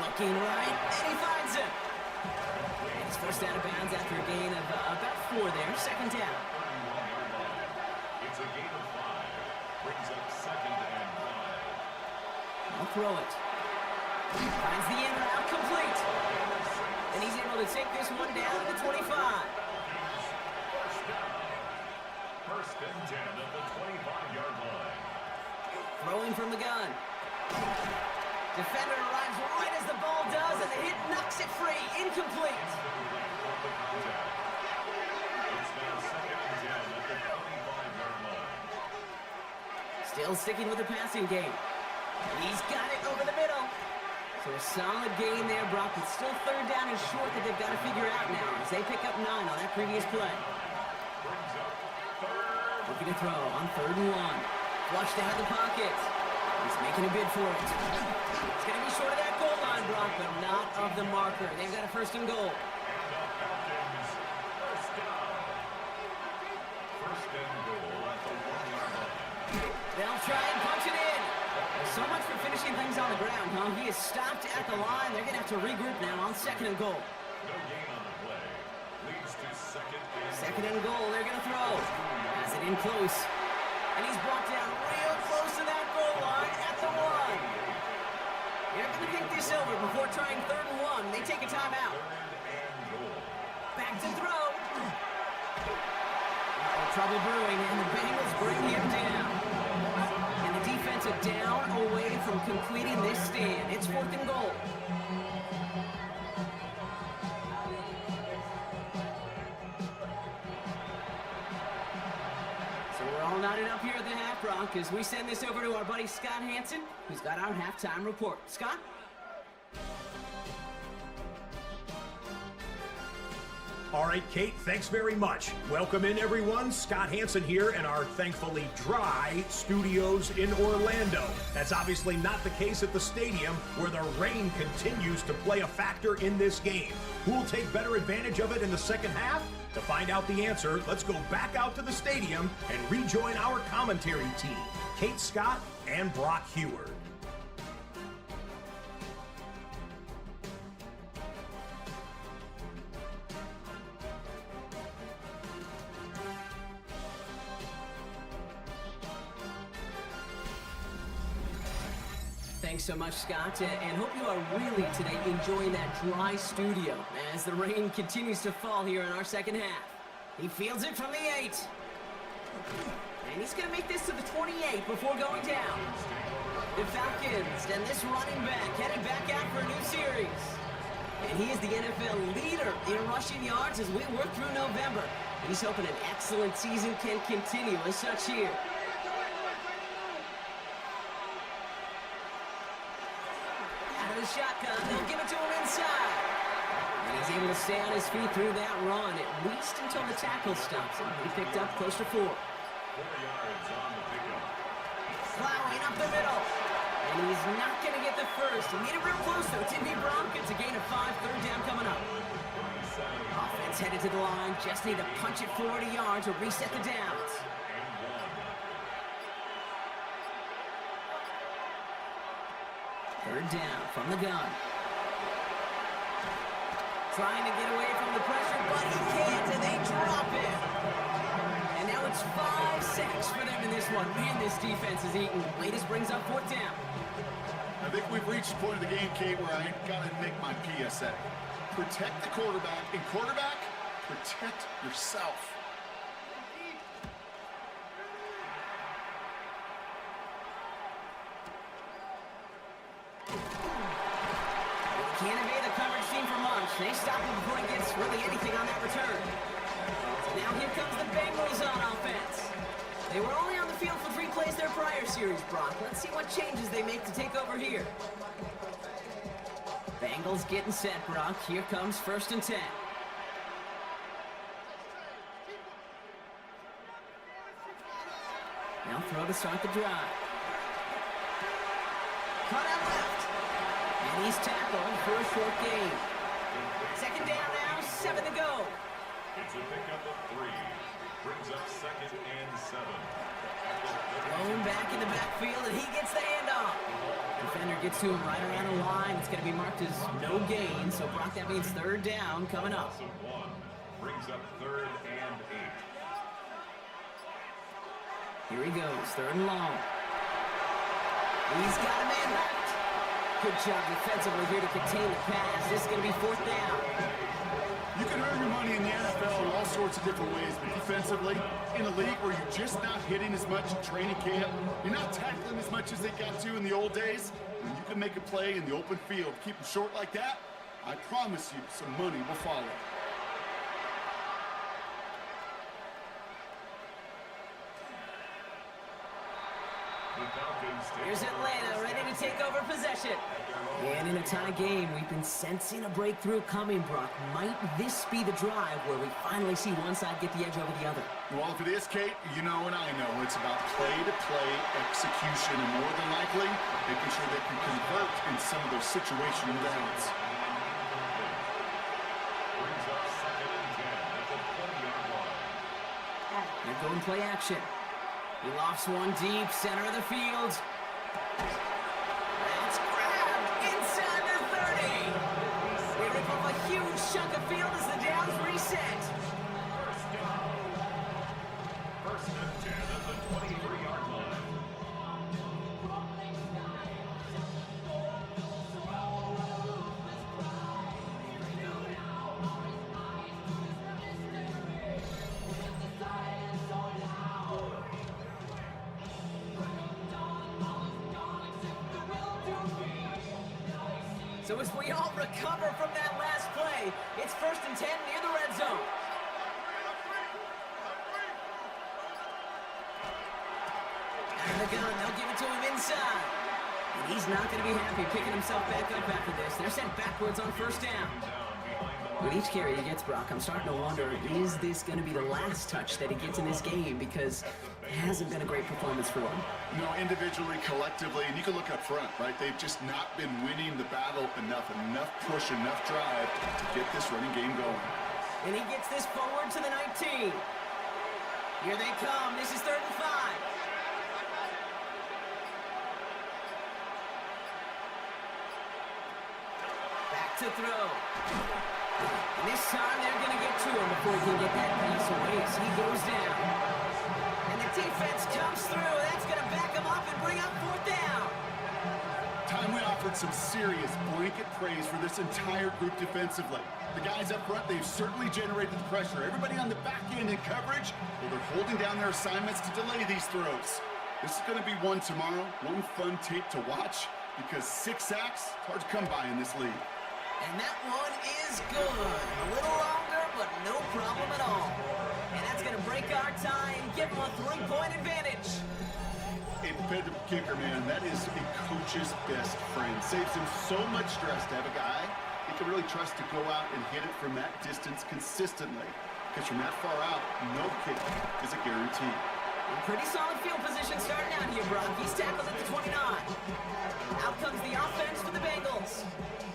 Looking right, and he finds him. And he's forced out of bounds after a gain of about 4 there. 2nd down. It's a gain of 5. Brings up 2nd and 5. I'll throw it. Finds the in route complete. And he's able to take this one down to the 25. First and 10 at the 25-yard line. Throwing from the gun. Defender arrives right as the ball does, and the hit knocks it free. Incomplete. It's now 2nd and 10 at the 25-yard line. Still sticking with the passing game. He's got it over the middle. So a solid gain there, Brock, but still 3rd down and short that they've got to figure out now as they pick up 9 on that previous play. Looking to throw on 3rd and 1. Flushed out of the pocket. He's making a bid for it. It's going to be short of that goal line, Brock, but not of the marker. They've got a 1st and goal. First and goal at the 1-yard line. They'll try and punch it in. So much for finishing things on the ground, huh? He is stopped at the line. They're going to have to regroup now on 2nd and goal. No gain on the play. Leads to 2nd and 2nd and goal. They're going to throw. Has it in close. And he's brought down real close to that goal line at the 1. They're going to think this over before trying 3rd and 1. They take a timeout. Back to throw. Trouble brewing, and the Bengals bring him down. And the defense are down away from completing this stand. It's 4th and goal. So we're all knotted up here at the half, Brock, as we send this over to our buddy Scott Hansen, who's got our halftime report. Scott? All right, Kate, thanks very much. Welcome in, everyone. Scott Hansen here in our thankfully dry studios in Orlando. That's obviously not the case at the stadium, where the rain continues to play a factor in this game. Who will take better advantage of it in the second half? To find out the answer, let's go back out to the stadium and rejoin our commentary team, Kate Scott and Brock Heward. Thanks so much, Scott, and hope you are really today enjoying that dry studio as the rain continues to fall here in our second half. He fields it from the 8. And he's going to make this to the 28 before going down. The Falcons and this running back headed back out for a new series. And he is the NFL leader in rushing yards as we work through November. He's hoping an excellent season can continue as such here. Shotgun, they'll give it to him inside. And he's able to stay on his feet through that run, at least until the tackle stops him. He picked up close to 4. 4 yards on the pickup. Plowing up the middle. And he's not going to get the first. He made it real close, though. It's Indy Broncos, a gain of 5, third down coming up. Offense headed to the line. Just need to punch it 40 yards or reset the downs. Third down from the gun. Trying to get away from the pressure, but he can't, and they drop him. And now it's 5 sacks for them in this one. Man, this defense is eating. Latest brings up 4th down. I think we've reached the point of the game, Kate, where I got to make my PSA. Protect the quarterback, and quarterback, protect yourself. Can't evade the coverage team for much. They stop him before he gets really anything on that return. Now here comes the Bengals on offense. They were only on the field for 3 plays their prior series, Brock. Let's see what changes they make to take over here. Bengals getting set, Brock. Here comes 1st and 10. Now throw to start the drive. Cut out left. And he's tackled for a short gain. 2nd down now, 7 to go. It's a pickup of 3. Brings up 2nd and 7. Thrown back in the backfield, and he gets the handoff. Defender gets to him right around the line. It's going to be marked as no gain, so Brock, that means 3rd down coming up. 1. Brings up 3rd and 8. Here he goes, 3rd and long. He's got a man left. Good job defensively here to contain the pass. This is going to be 4th down. You can earn your money in the NFL in all sorts of different ways, but defensively, in a league where you're just not hitting as much in training camp, you're not tackling as much as they got to in the old days, when you can make a play in the open field, keep them short like that, I promise you some money will follow. Here's Atlanta ready to take over possession. And in a tie game, we've been sensing a breakthrough coming, Brock. Might this be the drive where we finally see one side get the edge over the other? Well, if it is, Kate, you know and I know it's about play-to-play execution, and more than likely, making sure they can convert in some of those situational downs. Brings up 2nd and 10 at the 20-yard line. They're going play action. He lofts one deep, center of the field. That's grabbed inside the 30. They rip up a huge chunk of field as the downs reset. 1st and 10 at the 23-yard line. So as we all recover from that last play, it's 1st and 10 near the red zone. Out of the gun, they'll give it to him inside. And he's not going to be happy picking himself back up after this. They're sent backwards on 1st down. Down behind the With each carry he gets, Brock, I'm starting to wonder, is this going to be the last touch that he gets in this game? Because it hasn't been a great performance for him. No, individually, collectively, and you can look up front, right? They've just not been winning the battle enough push, enough drive to get this running game going. And he gets this forward to the 19. Here they come. This is 3rd and 5. Back to throw. And this time they're going to get to him before he can get that pass away as he goes down. And the defense comes through. That's going to back him up and bring up 4th down. Time we offered some serious blanket praise for this entire group defensively. The guys up front, they've certainly generated the pressure. Everybody on the back end in coverage, well, they're holding down their assignments to delay these throws. This is going to be one tomorrow, one fun tape to watch, because 6 sacks, it's hard to come by in this league. And that one is good. A little longer, but no problem at all. And that's going to break our tie and give them a 3-point advantage. A dependable kicker, man, that is a coach's best friend. Saves him so much stress to have a guy he can really trust to go out and hit it from that distance consistently. Because from that far out, no kick is a guarantee. A pretty solid field position starting out here, Brock. He's tackled at the 29. Out comes the offense for the Bengals.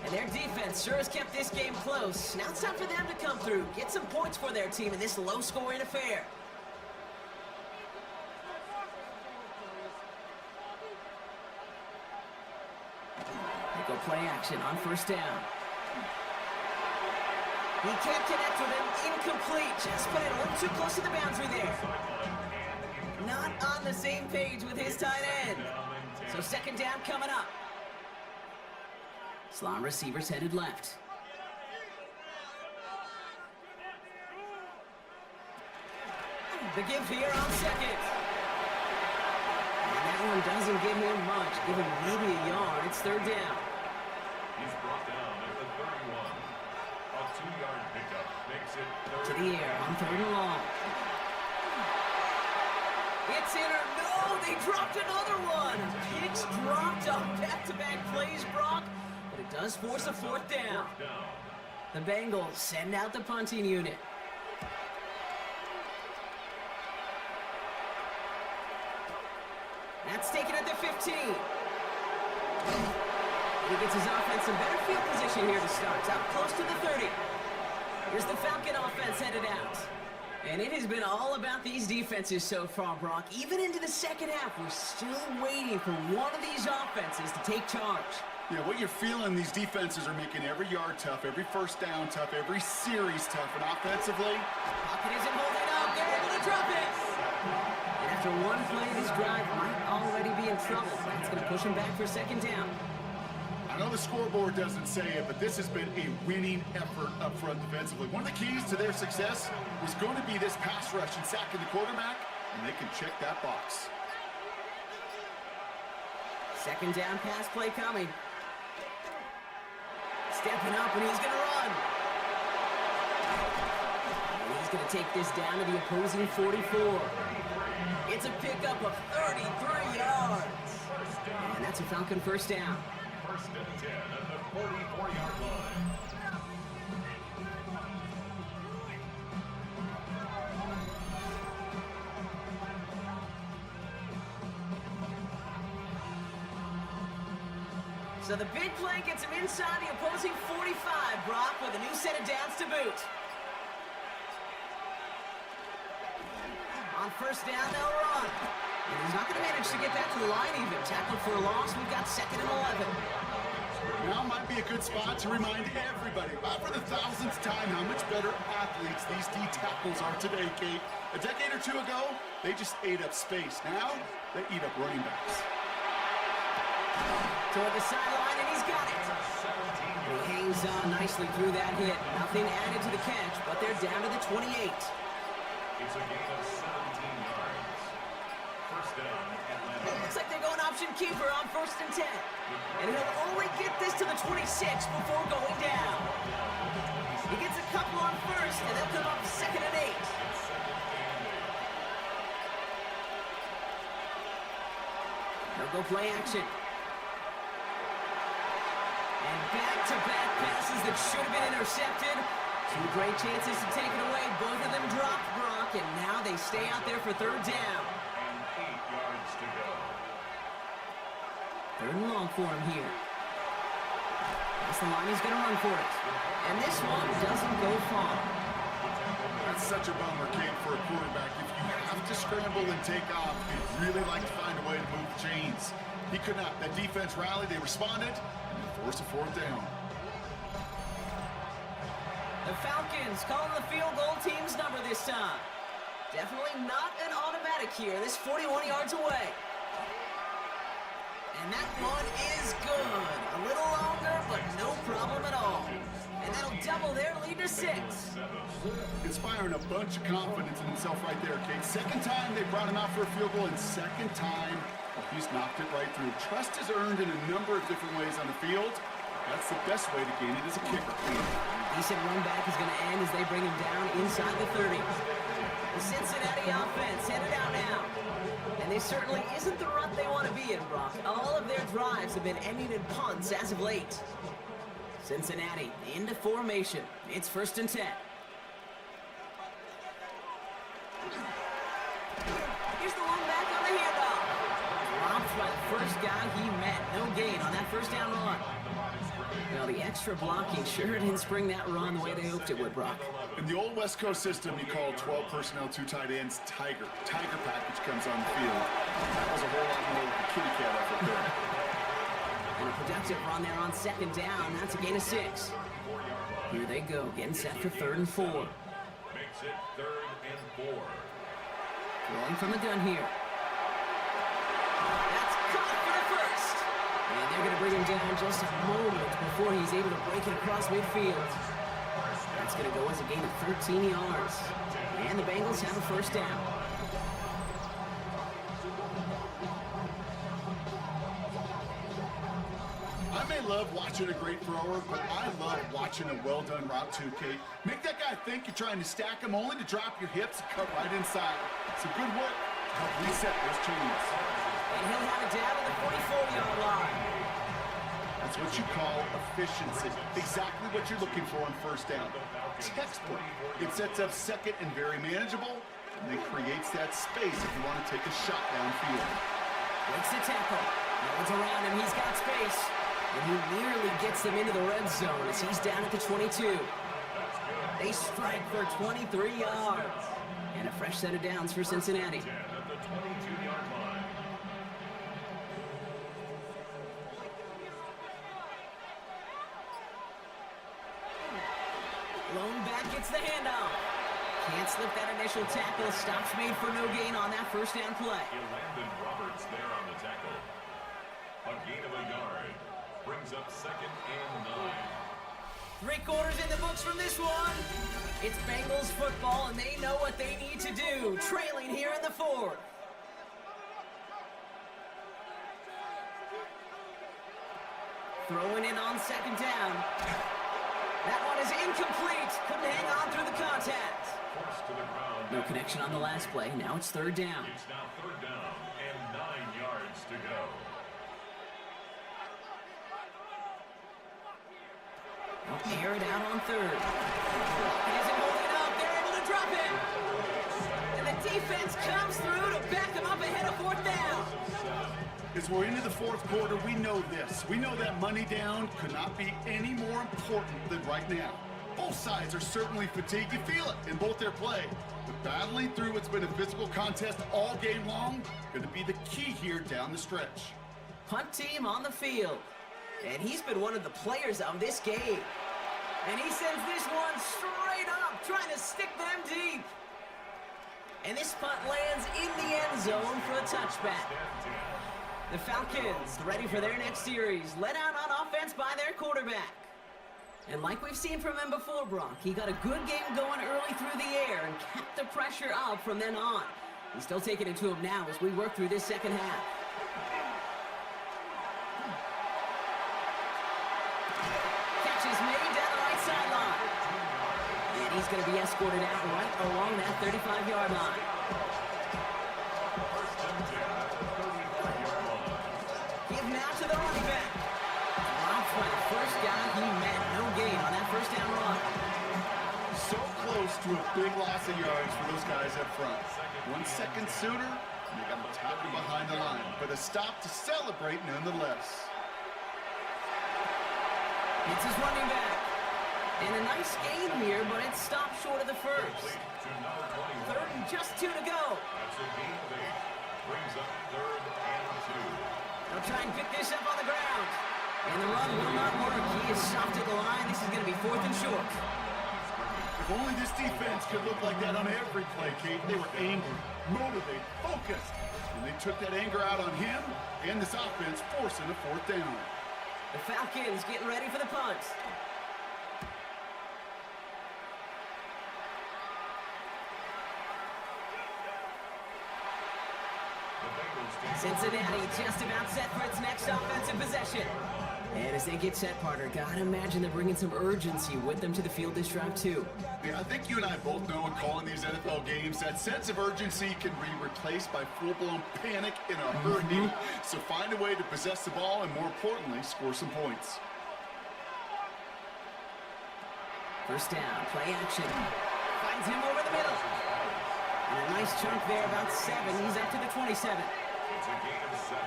And their defense sure has kept this game close. Now it's time for them to come through, get some points for their team in this low-scoring affair. They go play action on 1st down. He can't connect with him. Incomplete. Just put it a little too close to the boundary there. Not on the same page with his tight end. So 2nd down coming up. Slot receivers headed left. The give here on 2nd. And that one doesn't give him much. Give him maybe a yard. It's 3rd down. He's brought down at the 31. A 2-yard pickup makes it 3rd. To the air on 3rd and long. It's in or no, they dropped another one. Kicks dropped on back-to-back plays, Brock. But it does force a 4th down. The Bengals send out the punting unit. That's taken at the 15. He gets his offense in better field position here to start. Out close to the 30. Here's the Falcon offense headed out. And it has been all about these defenses so far, Brock. Even into the 2nd half, we're still waiting for one of these offenses to take charge. Yeah, what you're feeling, these defenses are making every yard tough, every 1st down tough, every series tough, and offensively, Pocket isn't holding up. They're able to drop it. And after one play, this drive might already be in trouble. That's going to push him back for 2nd down. I know the scoreboard doesn't say it, but this has been a winning effort up front defensively. One of the keys to their success was going to be this pass rush and sacking the quarterback, and they can check that box. 2nd down pass play coming. Stepping up, and he's going to run. And he's going to take this down to the opposing 44. It's a pickup of 33 yards. And that's a Falcon 1st down. 1st and 10 at the 44-yard line. So the big play gets him inside the opposing 45, Brock, with a new set of downs to boot. On 1st down, they'll run. And he's not going to manage to get that to the line even. Tackled for a loss, we've got 2nd and 11. Now might be a good spot to remind everybody, about for the 1000th time, how much better athletes these D tackles are today, Kate. A decade or two ago, they just ate up space. Now, they eat up running backs. Toward the sideline, and he's got it. He hangs on nicely through that hit. Nothing added to the catch, but they're down to the 28. It's a gain of 17 yards. 1st down, Atlanta. Looks like they're going option keeper on 1st and 10. And he'll only get this to the 26 before going down. He gets a couple on 1st, and they'll come up 2nd and 8. They'll go play action. And back-to-back passes that should have been intercepted. Two great chances to take it away. Both of them dropped, Brock, and now they stay out there for third down. And 8 yards to go. Third and long for him here. That's the line, he's going to run for it. And this one doesn't go far. That's such a bummer, Kate, for a quarterback. If you have to scramble and take off, you'd really like to find a way to move the chains. He could not. That defense rallied, they responded, and they forced a fourth down. The Falcons calling the field goal team's number this time. Definitely not an automatic here. This 41 yards away. And that one is good. A little longer, but no problem at all. And that'll double their lead to 6. Inspiring a bunch of confidence in himself right there, Kate. Second time they brought him out for a field goal, and second time he's knocked it right through. Trust is earned in a number of different ways on the field. That's the best way to gain it as a kicker. Decent run back is going to end as they bring him down inside the 30. The Cincinnati offense headed out now. And this certainly isn't the rut they want to be in, Brock. All of their drives have been ending in punts as of late. Cincinnati into formation. It's 1st and 10. Here's the one back on the handoff. Dropped by the first guy he met. No gain on that first down run. Well, the extra blocking sure didn't spring that run the way they hoped it would, Brock. In the old West Coast system, you call 12 personnel, 2 tight ends, Tiger. Tiger package comes on the field. That was a whole lot more of a kitty cat effort there. And a productive run there on 2nd down. That's a gain of 6. Here they go, getting set for 3rd and 4. Makes it 3rd and 4. Throwing from the gun here. That's caught for the first. And they're going to bring him down just a moment before he's able to break it across midfield. That's going to go as a gain of 13 yards. And the Bengals have a 1st down. I may love watching a great thrower, but I love watching a well-done route too, Kate. Make that guy think you're trying to stack him only to drop your hips and cut right inside. Some good work to help reset those chains. And he'll have it down to the 44-yard line. That's what you call efficiency. Exactly what you're looking for on 1st down. Textbook. It sets up 2nd and very manageable, and then creates that space if you want to take a shot downfield. Breaks the tackle. No one's around him. He's got space. And he nearly gets them into the red zone as he's down at the 22. They strike for 23 yards. And a fresh set of downs for Cincinnati. At the 22-yard line. Lone back gets the handoff. Can't slip that initial tackle. Stops made for no gain on that 1st down play. Landon Roberts there on the tackle. A gain of a yard. Brings up 2nd and 9. 3 quarters in the books from this one. It's Bengals football, and they know what they need to do. Trailing here in the 4th. Throwing in on 2nd down. That one is incomplete. Couldn't hang on through the contact. Forced to the ground. No connection on the last play. Now it's 3rd down. It's now 3rd down and 9 yards to go. They'll air it out on 3rd. He isn't holding up. They're able to drop it. And the defense comes through to back them up ahead of 4th down. As we're into the 4th quarter, we know this. We know that money down could not be any more important than right now. Both sides are certainly fatigued. You feel it in both their play. But battling through what's been a physical contest all game long, going to be the key here down the stretch. Punt team on the field. And he's been one of the players of this game. And he sends this one straight up, trying to stick them deep. And this punt lands in the end zone for a touchback. The Falcons ready for their next series, led out on offense by their quarterback. And like we've seen from him before, Brock, he got a good game going early through the air and kept the pressure up from then on. He's still taking it to him now as we work through this 2nd half. Catch is made down the right sideline. And he's going to be escorted out right along that 35-yard line. Give now to the running back. Dropped by the first guy he met. No gain on that 1st down run. to a big loss of yards for those guys up front. 1 second sooner, and they got them tackled behind the line. But a stop to celebrate nonetheless. It's his running back. And a nice gain here, but it stopped short of the first. Third and just 2 to go. That's a gain of 8. Brings up 3rd and 2. They'll try and pick this up on the ground. And the run will not work. He is soft at the line. This is going to be 4th and short. If only this defense could look like that on every play, Kate. They were angry, motivated, focused. And they took that anger out on him and this offense, forcing a 4th down. The Falcons getting ready for the punt. Cincinnati just about set for its next offensive possession. And as they get set, partner, gotta imagine they're bringing some urgency with them to the field this drive, too. Yeah, I think you and I both know in calling these NFL games, that sense of urgency can be replaced by full-blown panic in a hurry. So find a way to possess the ball and, more importantly, score some points. First down, play action. Finds him over the middle. And a nice chunk there, about 7. He's up to the 27. It's a gain of 7.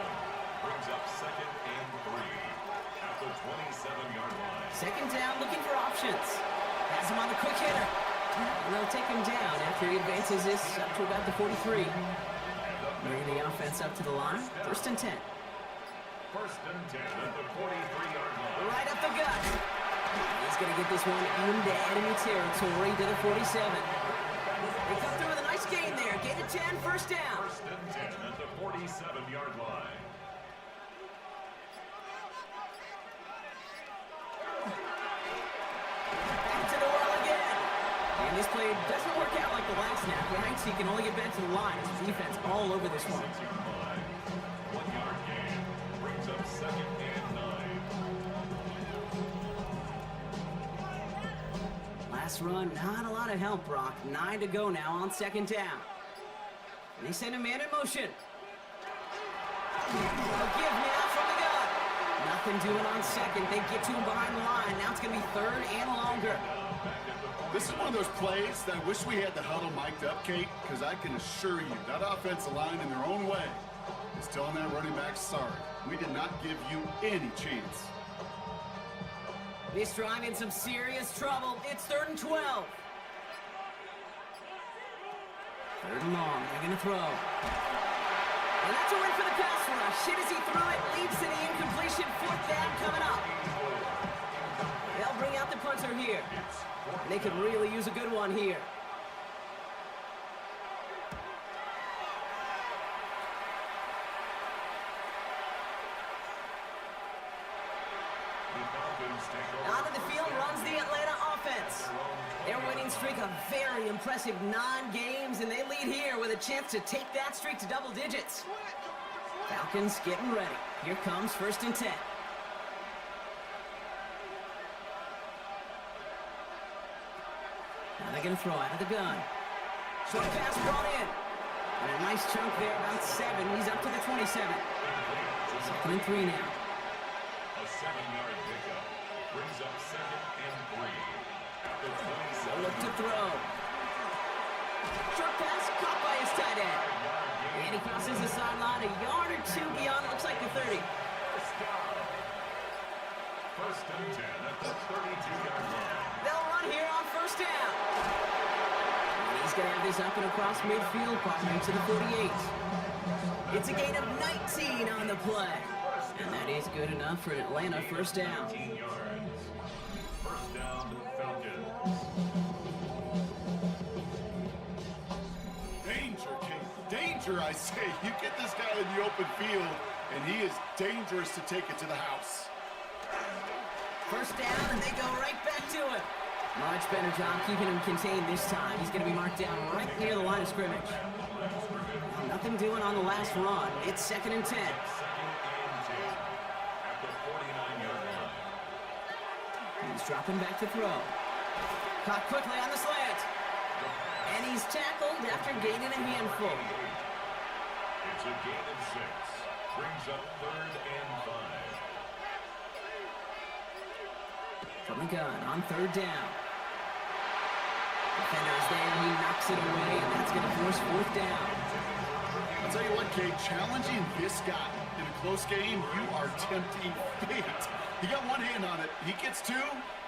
Brings up 2nd and 3 at the 27-yard line. Second down, looking for options. Has him on the quick hitter. And they'll take him down after he advances this up to about the 43. Bringing the offense up to the line. 1st and 10. 1st and 10 at the 43-yard line. Right up the gut. He's going to get this one into enemy territory to the 47. They come through with a nice gain there. Gain of 10, 1st down. 1st and 10 at the 47-yard line. Back to the well again. And this play doesn't work out like the last snap. Right? He can only get back to the line. His defense all over this one. 6-yard line. 1-yard gain. Brings up 2nd and 9. Last run, not a lot of help, Brock. 9 to go now on 2nd down. And they send a man in motion. A give now from the gun. Nothing doing on 2nd. They get to him behind the line. Now it's going to be 3rd and longer. This is one of those plays that I wish we had the huddle mic'd up, Kate, because I can assure you that offensive line in their own way is telling that running back, sorry, we did not give you any chance. This drive in some serious trouble. It's 3rd and 12. 3rd and long. They're going to throw. And that's a win for the pass rush. Hit as he threw it. Leads to the incompletion. 4th down coming up. They'll bring out the punter here. And they could really use a good one here. Onto the field runs the Atlanta offense. Their winning streak a very impressive 9 games, and they lead here with a chance to take that streak to double digits. Falcons getting ready. Here comes 1st and 10. Now they're going to throw out of the gun. Short pass brought in. And a nice chunk there, about 7. He's up to the 27. 2nd and 3 now. A 7-yard pickup. Brings up 2nd and 3 at the 27. Look to throw. Short pass caught by his tight end. And he crosses the sideline a yard or 2 beyond, looks like the 30. 1st and 10 at the 32-yard line. They'll run here on 1st down. And he's going to have this up and across midfield, partner to the 48. It's a gain of 19 on the play. And that is good enough for an Atlanta 1st down. 18 yards. 1st down, Falcons. Danger, Kate. Danger, I say. You get this guy in the open field, and he is dangerous to take it to the house. 1st down, and they go right back to it. Much better job keeping him contained this time. He's going to be marked down right near the line of scrimmage. Nothing doing on the last run. It's 2nd and 10. 2nd and 10 at the 49-yard line. He's dropping back to throw. Caught quickly on the slant. And he's tackled after gaining a handful. It's a gain of 6. Brings up 3rd and 5. From the gun on 3rd down. Defender is there, he knocks it away, and that's going to force fourth down. I'll tell you what, Kate, challenging this guy in a close game, you are tempting fate. He got one hand on it. He gets two,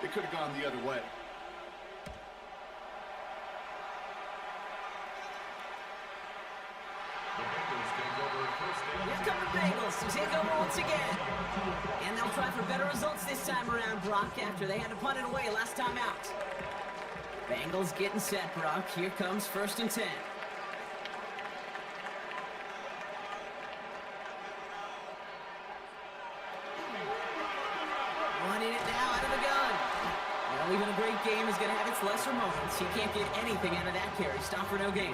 it could have gone the other way. Here come the Bengals to take over once again. And they'll try for better results this time around, Brock, after they had to punt it away last time out. Bengals getting set, Brock. Here comes 1st and 10. Running it now out of the gun. Well, even a great game is going to have its lesser moments. He can't get anything out of that carry. Stop for no gain.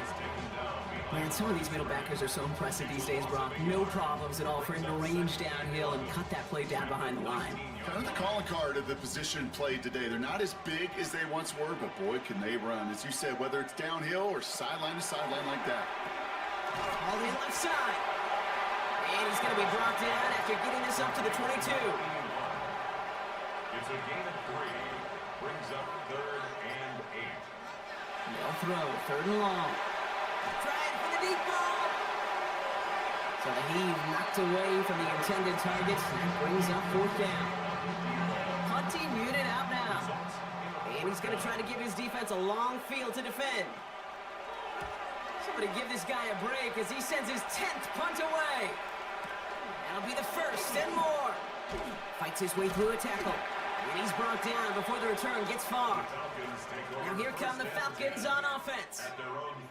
Man, some of these middle backers are so impressive these days, Brock. No problems at all for him to range downhill and cut that play down behind the line. Kind of the calling card of the position played today. They're not as big as they once were, but boy, can they run. As you said, whether it's downhill or sideline to sideline like that. All the left side. And he's going to be brought down after getting this up to the 22. It's a gain of 3. Brings up 3rd and 8. They'll throw, 3rd and long. Trying for the deep ball. So the heave knocked away from the intended target. That brings up 4th down. Punting unit out now. And he's going to try to give his defense a long field to defend. Somebody give this guy a break as he sends his 10th punt away. That'll be the 1st and more. Fights his way through a tackle. And he's brought down before the return gets far. Now here come the Falcons on offense.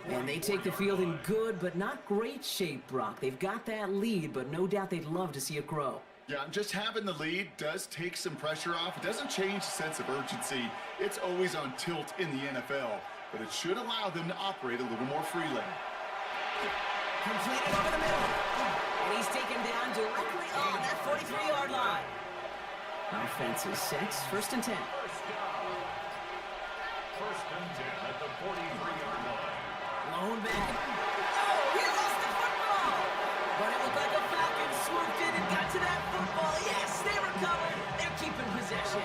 And they take the field in good but not great shape, Brock. They've got that lead, but no doubt they'd love to see it grow. Yeah, just having the lead does take some pressure off. It doesn't change the sense of urgency. It's always on tilt in the NFL, but it should allow them to operate a little more freely. Completed over the middle. And he's taken down directly on that 43-yard line. Offense is set. 1st and 10. 1st and 10 at the 43-yard line. Lone back. Oh, he lost the football. But it looked like the Falcons swooped in and got to that football. Yes, they recovered. They're keeping possession.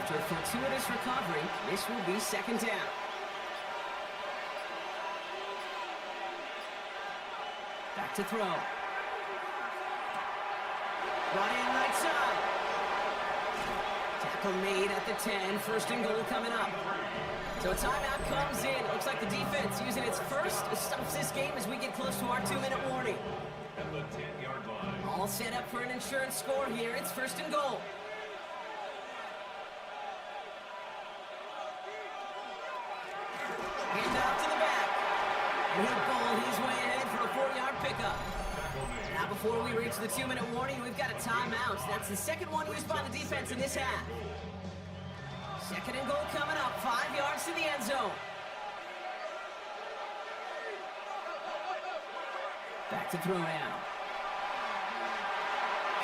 After a fortuitous recovery, this will be 2nd down. Back to throw. Ryan right side. Tackle made at the 10. 1st and goal coming up. So a timeout comes in. Looks like the defense using its first stops this game as we get close to our 2-minute warning. At the 10-yard line. All set up for an insurance score here. It's 1st and goal. Hand off to the back. And he'll ball his way ahead for a 4-yard pickup. Now before we reach the 2-minute warning, we've got a timeout. That's the 2nd one used by the defense in this half. 2nd and goal coming up. 5 yards to the end zone. Back to throw now.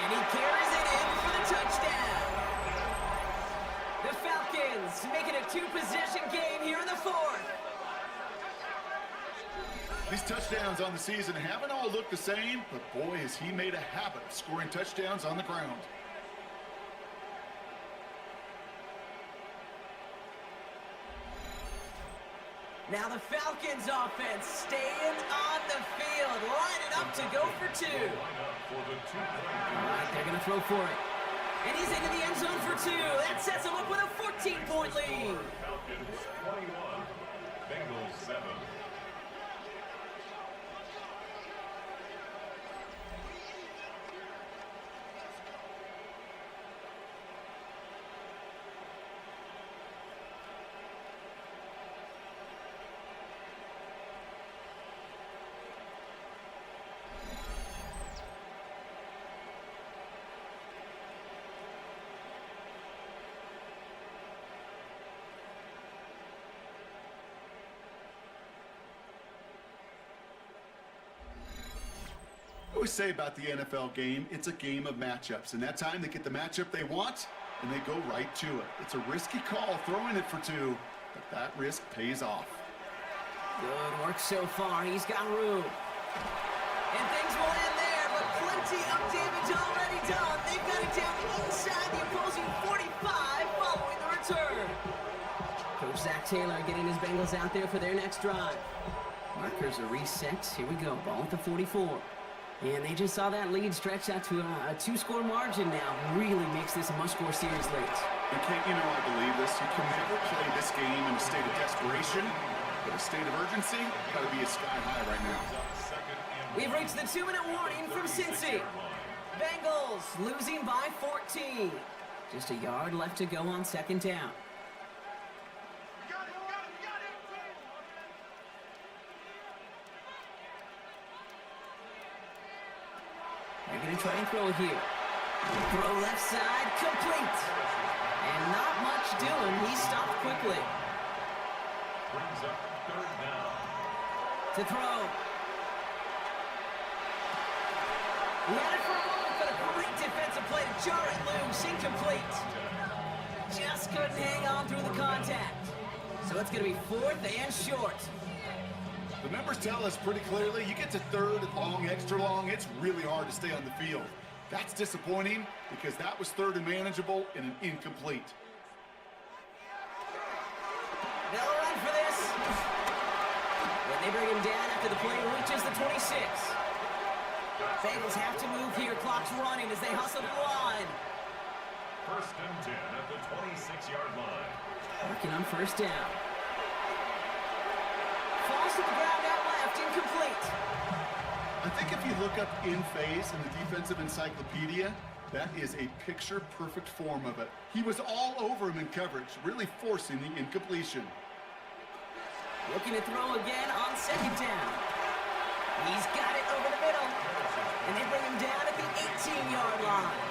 And he carries it in for the touchdown. The Falcons make it a 2-possession game here in the 4th. These touchdowns on the season haven't all looked the same, but boy, has he made a habit of scoring touchdowns on the ground. Now the Falcons offense staying on the field, lining up to go for 2. All right, they're going to throw for it. And he's into the end zone for 2. That sets him up with a 14-point lead. Falcons 21, Bengals 7. I always say about the NFL game, it's a game of matchups. And that time they get the matchup they want, and they go right to it. It's a risky call throwing it for 2, but that risk pays off. Good work so far. He's got room. And things will end there, but plenty of damage already done. They've got it down inside the opposing 45 following the return. Coach Zach Taylor getting his Bengals out there for their next drive. Markers are reset. Here we go. Ball at the 44. And they just saw that lead stretch out to a 2-score margin now. Really makes this a must-score series late. And Kate, you know I believe this. You can never play this game in a state of desperation, but a state of urgency got to be a sky high right now. We've reached the 2-minute warning from Cincy. Bengals losing by 14. Just a yard left to go on second down. They're going to try and throw here. Throw left side, complete. And not much doing. He stopped quickly. Brings up third down. To throw. He had it for a moment, but a great defensive play to jar it loose. Incomplete. Just couldn't hang on through the contact. So it's going to be 4th and short. The numbers tell us pretty clearly, you get to 3rd and long, extra long, it's really hard to stay on the field. That's disappointing because that was 3rd and manageable and an incomplete. They'll run for this. And they bring him down after the play reaches the 26. Bengals have to move here. Clock's running as they hustle to the line. 1st and 10 at the 26-yard line. Working on first down. Falls to the ground out left, incomplete. I think if you look up in phase in the defensive encyclopedia, that is a picture-perfect form of it. He was all over him in coverage, really forcing the incompletion. Looking to throw again on second down. He's got it over the middle. And they bring him down at the 18-yard line.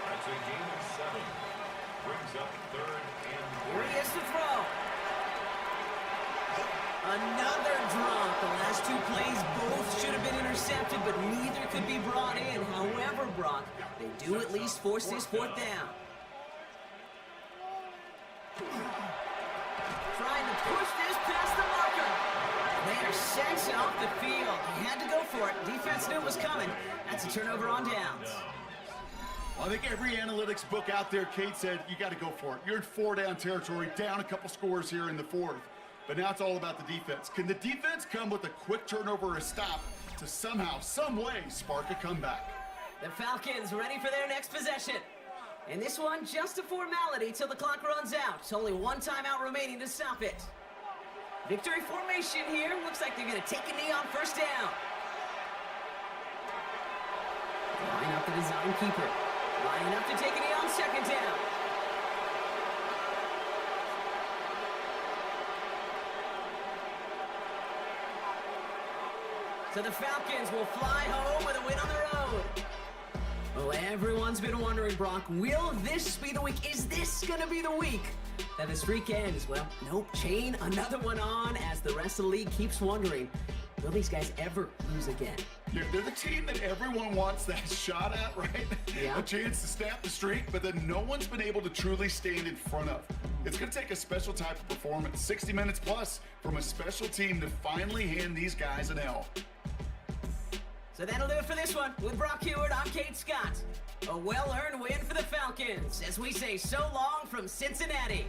That's a gain of 7. Brings up 3rd and 3. Here he is to throw. Another drop. The last 2 plays both should have been intercepted, but neither could be brought in. However, Brock, they do at least force this 4th down. Trying to push this past the marker. They are sent off the field. He had to go for it. Defense knew it was coming. That's a turnover on downs. I think every analytics book out there, Kate said, you got to go for it. You're in 4-down territory, down a couple scores here in the 4th. But now it's all about the defense. Can the defense come with a quick turnover or a stop to somehow, some way, spark a comeback? The Falcons ready for their next possession. And this one, just a formality till the clock runs out. It's only 1 timeout remaining to stop it. Victory formation here. Looks like they're going to take a knee on first down. Line up the design keeper. Lining up to take a knee on second down. So the Falcons will fly home with a win on the road. Well, everyone's been wondering, Brock, will this be the week? Is this going to be the week that the streak ends? Well, nope. Chain another one on as the rest of the league keeps wondering, will these guys ever lose again? They're the team that everyone wants that shot at, right? Yeah. A chance to snap the streak, but that no one's been able to truly stand in front of. It's going to take a special type of performance, 60 minutes plus, from a special team to finally hand these guys an L. So that'll do it for this one. With Brock Hewitt, I'm Kate Scott. A well-earned win for the Falcons, as we say so long from Cincinnati.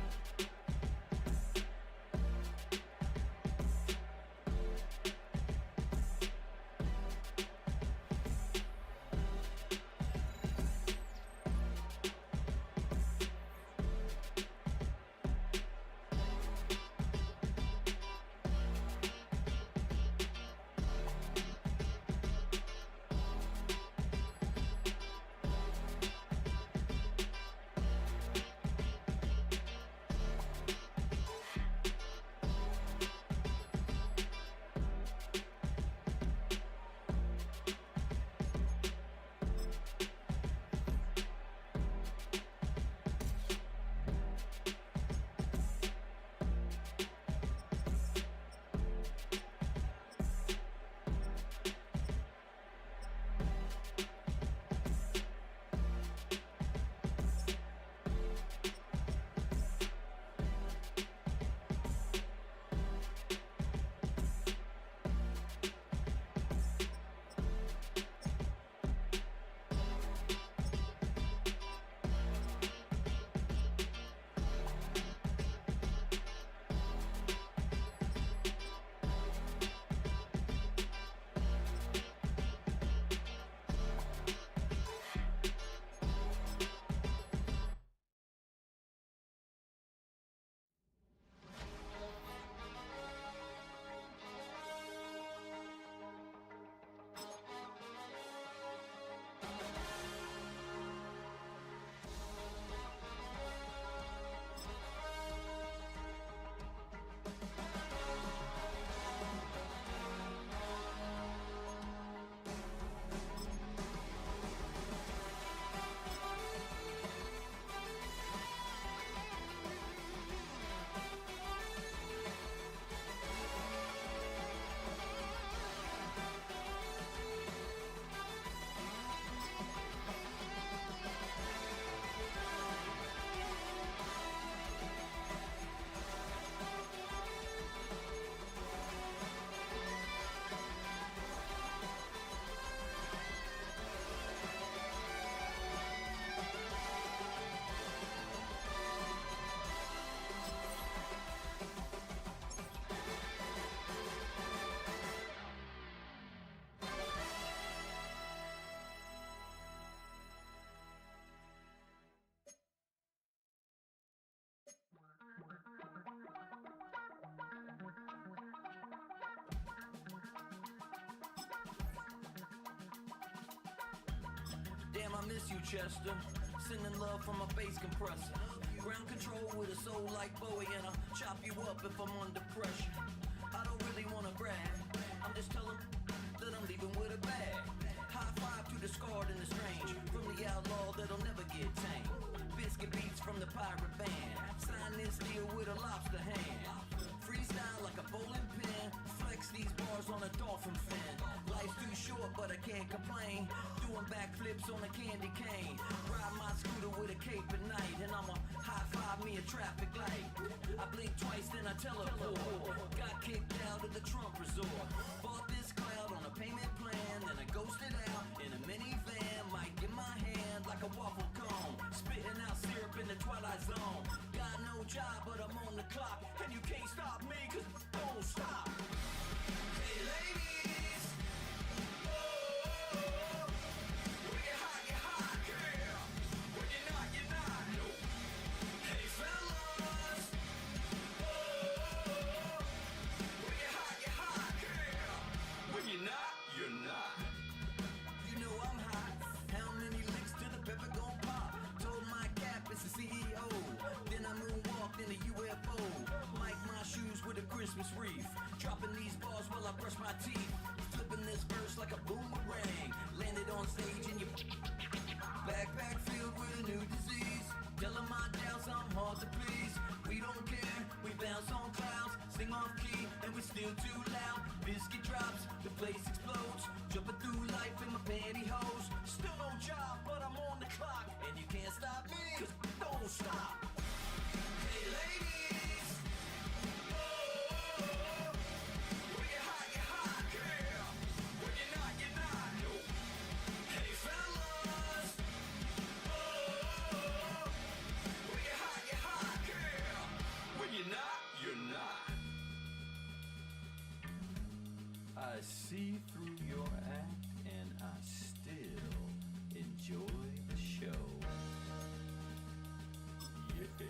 Damn, I miss you, Chester. Sending love from a bass compressor. Ground control with a soul like Bowie, and I'll chop you up if I'm under pressure. I don't really wanna brag. I'm just telling that I'm leaving with a bag. High five to the scarred and the strange. From the outlaw that'll never get tamed. Biscuit beats from the pirate band. Sign this deal with a lobster hand. Freestyle like a bowling pin. Flex these bars on a dolphin fin. Life's too short, but I can't complain. Doing backflips on a candy cane. Ride my scooter with a cape at night. And I'ma high five me a traffic light. I blink twice, then I teleport. Got kicked out of the Trump resort. Bought this cloud on a payment plan. Then I ghosted out in a minivan. Might get my hand like a waffle cone. Spitting out syrup in the twilight zone. Got no job, but I'm on the clock. And you can't stop me, cause don't stop. Hey ladies, oh, when you're hot, girl. When you're not, no. Hey fellas, oh, when you're hot, girl. When you're not, you're not. You know I'm hot. How many licks till the pepper gon' pop? Told my cap it's the CEO. Then I moonwalked in a UFO. Mic my shoes with a Christmas wreath. Dropping these bars while I brush my teeth. Flipping this verse like a boomerang. Landed on stage in your backpack filled with a new disease. Telling my doubts I'm hard to please. We don't care, we bounce on clouds. Sing off key and we're still too loud. Biscuit drops, the place explodes. Jumping through life in my pantyhose. Still no job, but I'm on the clock. And you can't stop me, cause don't stop. Hey ladies, oh, when you're hot, girl. When you're not, no. Hey fellas, oh, when you're hot, girl. When you're not, you're not. I see through your act and I still enjoy the show. Yeah.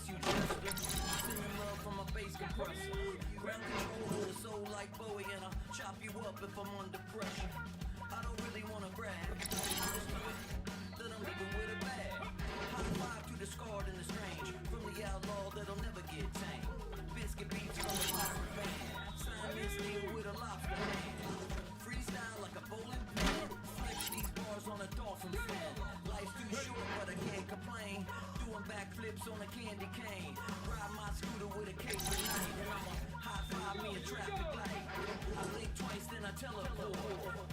miss you, Chester. Sending love from a bass compressor. Ground control with a soul like Bowie, and I'll chop you up if I'm under pressure. I don't really wanna brag, just know that I'm living with a bag. High five to the scarred and the strange, from the outlaw that'll never get tamed. Biscuit beats from the pirate band. Sign this deal with a lobster hand. Freestyle like a bowling pin. Flex these bars on a dolphin fin. Life's too short, but I can't complain. Doing backflips on a candy cane. Ride my scooter with a cape at night, and I'ma high five me a traffic light. I blink twice, then I teleport.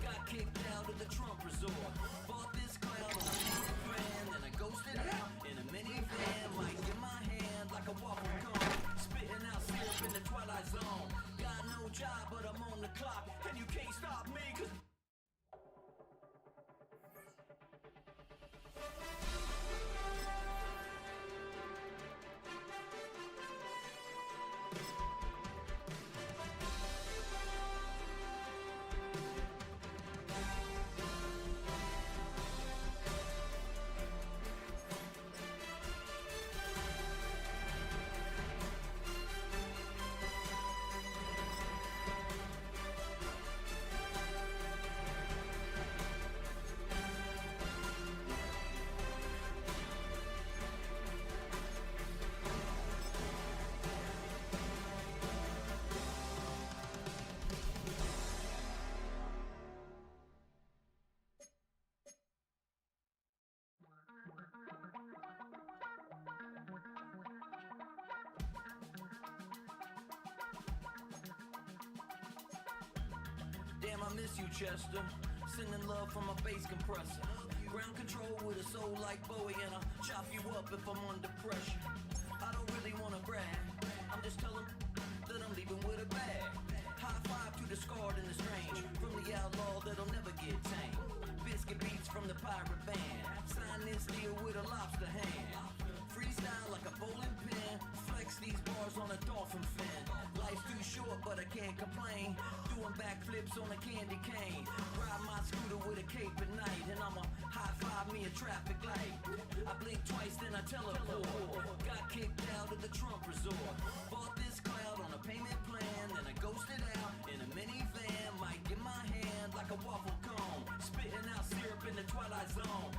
Got kicked out of the Trump resort. Bought this cloud on a painted brand, then I ghosted out in a minivan. Might get my hand like a waffle cone. Spitting out syrup in the twilight zone. Got no job, but I'm on the clock, and you can't stop me, 'cause damn, I miss you, Chester. Sending love from a bass compressor. Ground control with a soul like Bowie, and I'll chop you up if I'm under pressure. I don't really wanna brag, I'm just telling that I'm leaving with a bag. High five to the scarred and the strange, from the outlaw that'll never get tamed. Biscuit beats from the pirate band. Sign this deal with a lobster hand. Freestyle like a bowling pin. Flex these bars on a dolphin fin. Life's too short, but I can't complain. Doing backflips on a candy cane. Ride my scooter with a cape at night, and I'ma high five me a traffic light. I blink twice, then I teleport. Got kicked out of the Trump resort. Bought this cloud on a payment plan, then I ghosted out in a minivan. Might get my hand like a waffle cone. Spitting out syrup in the twilight zone.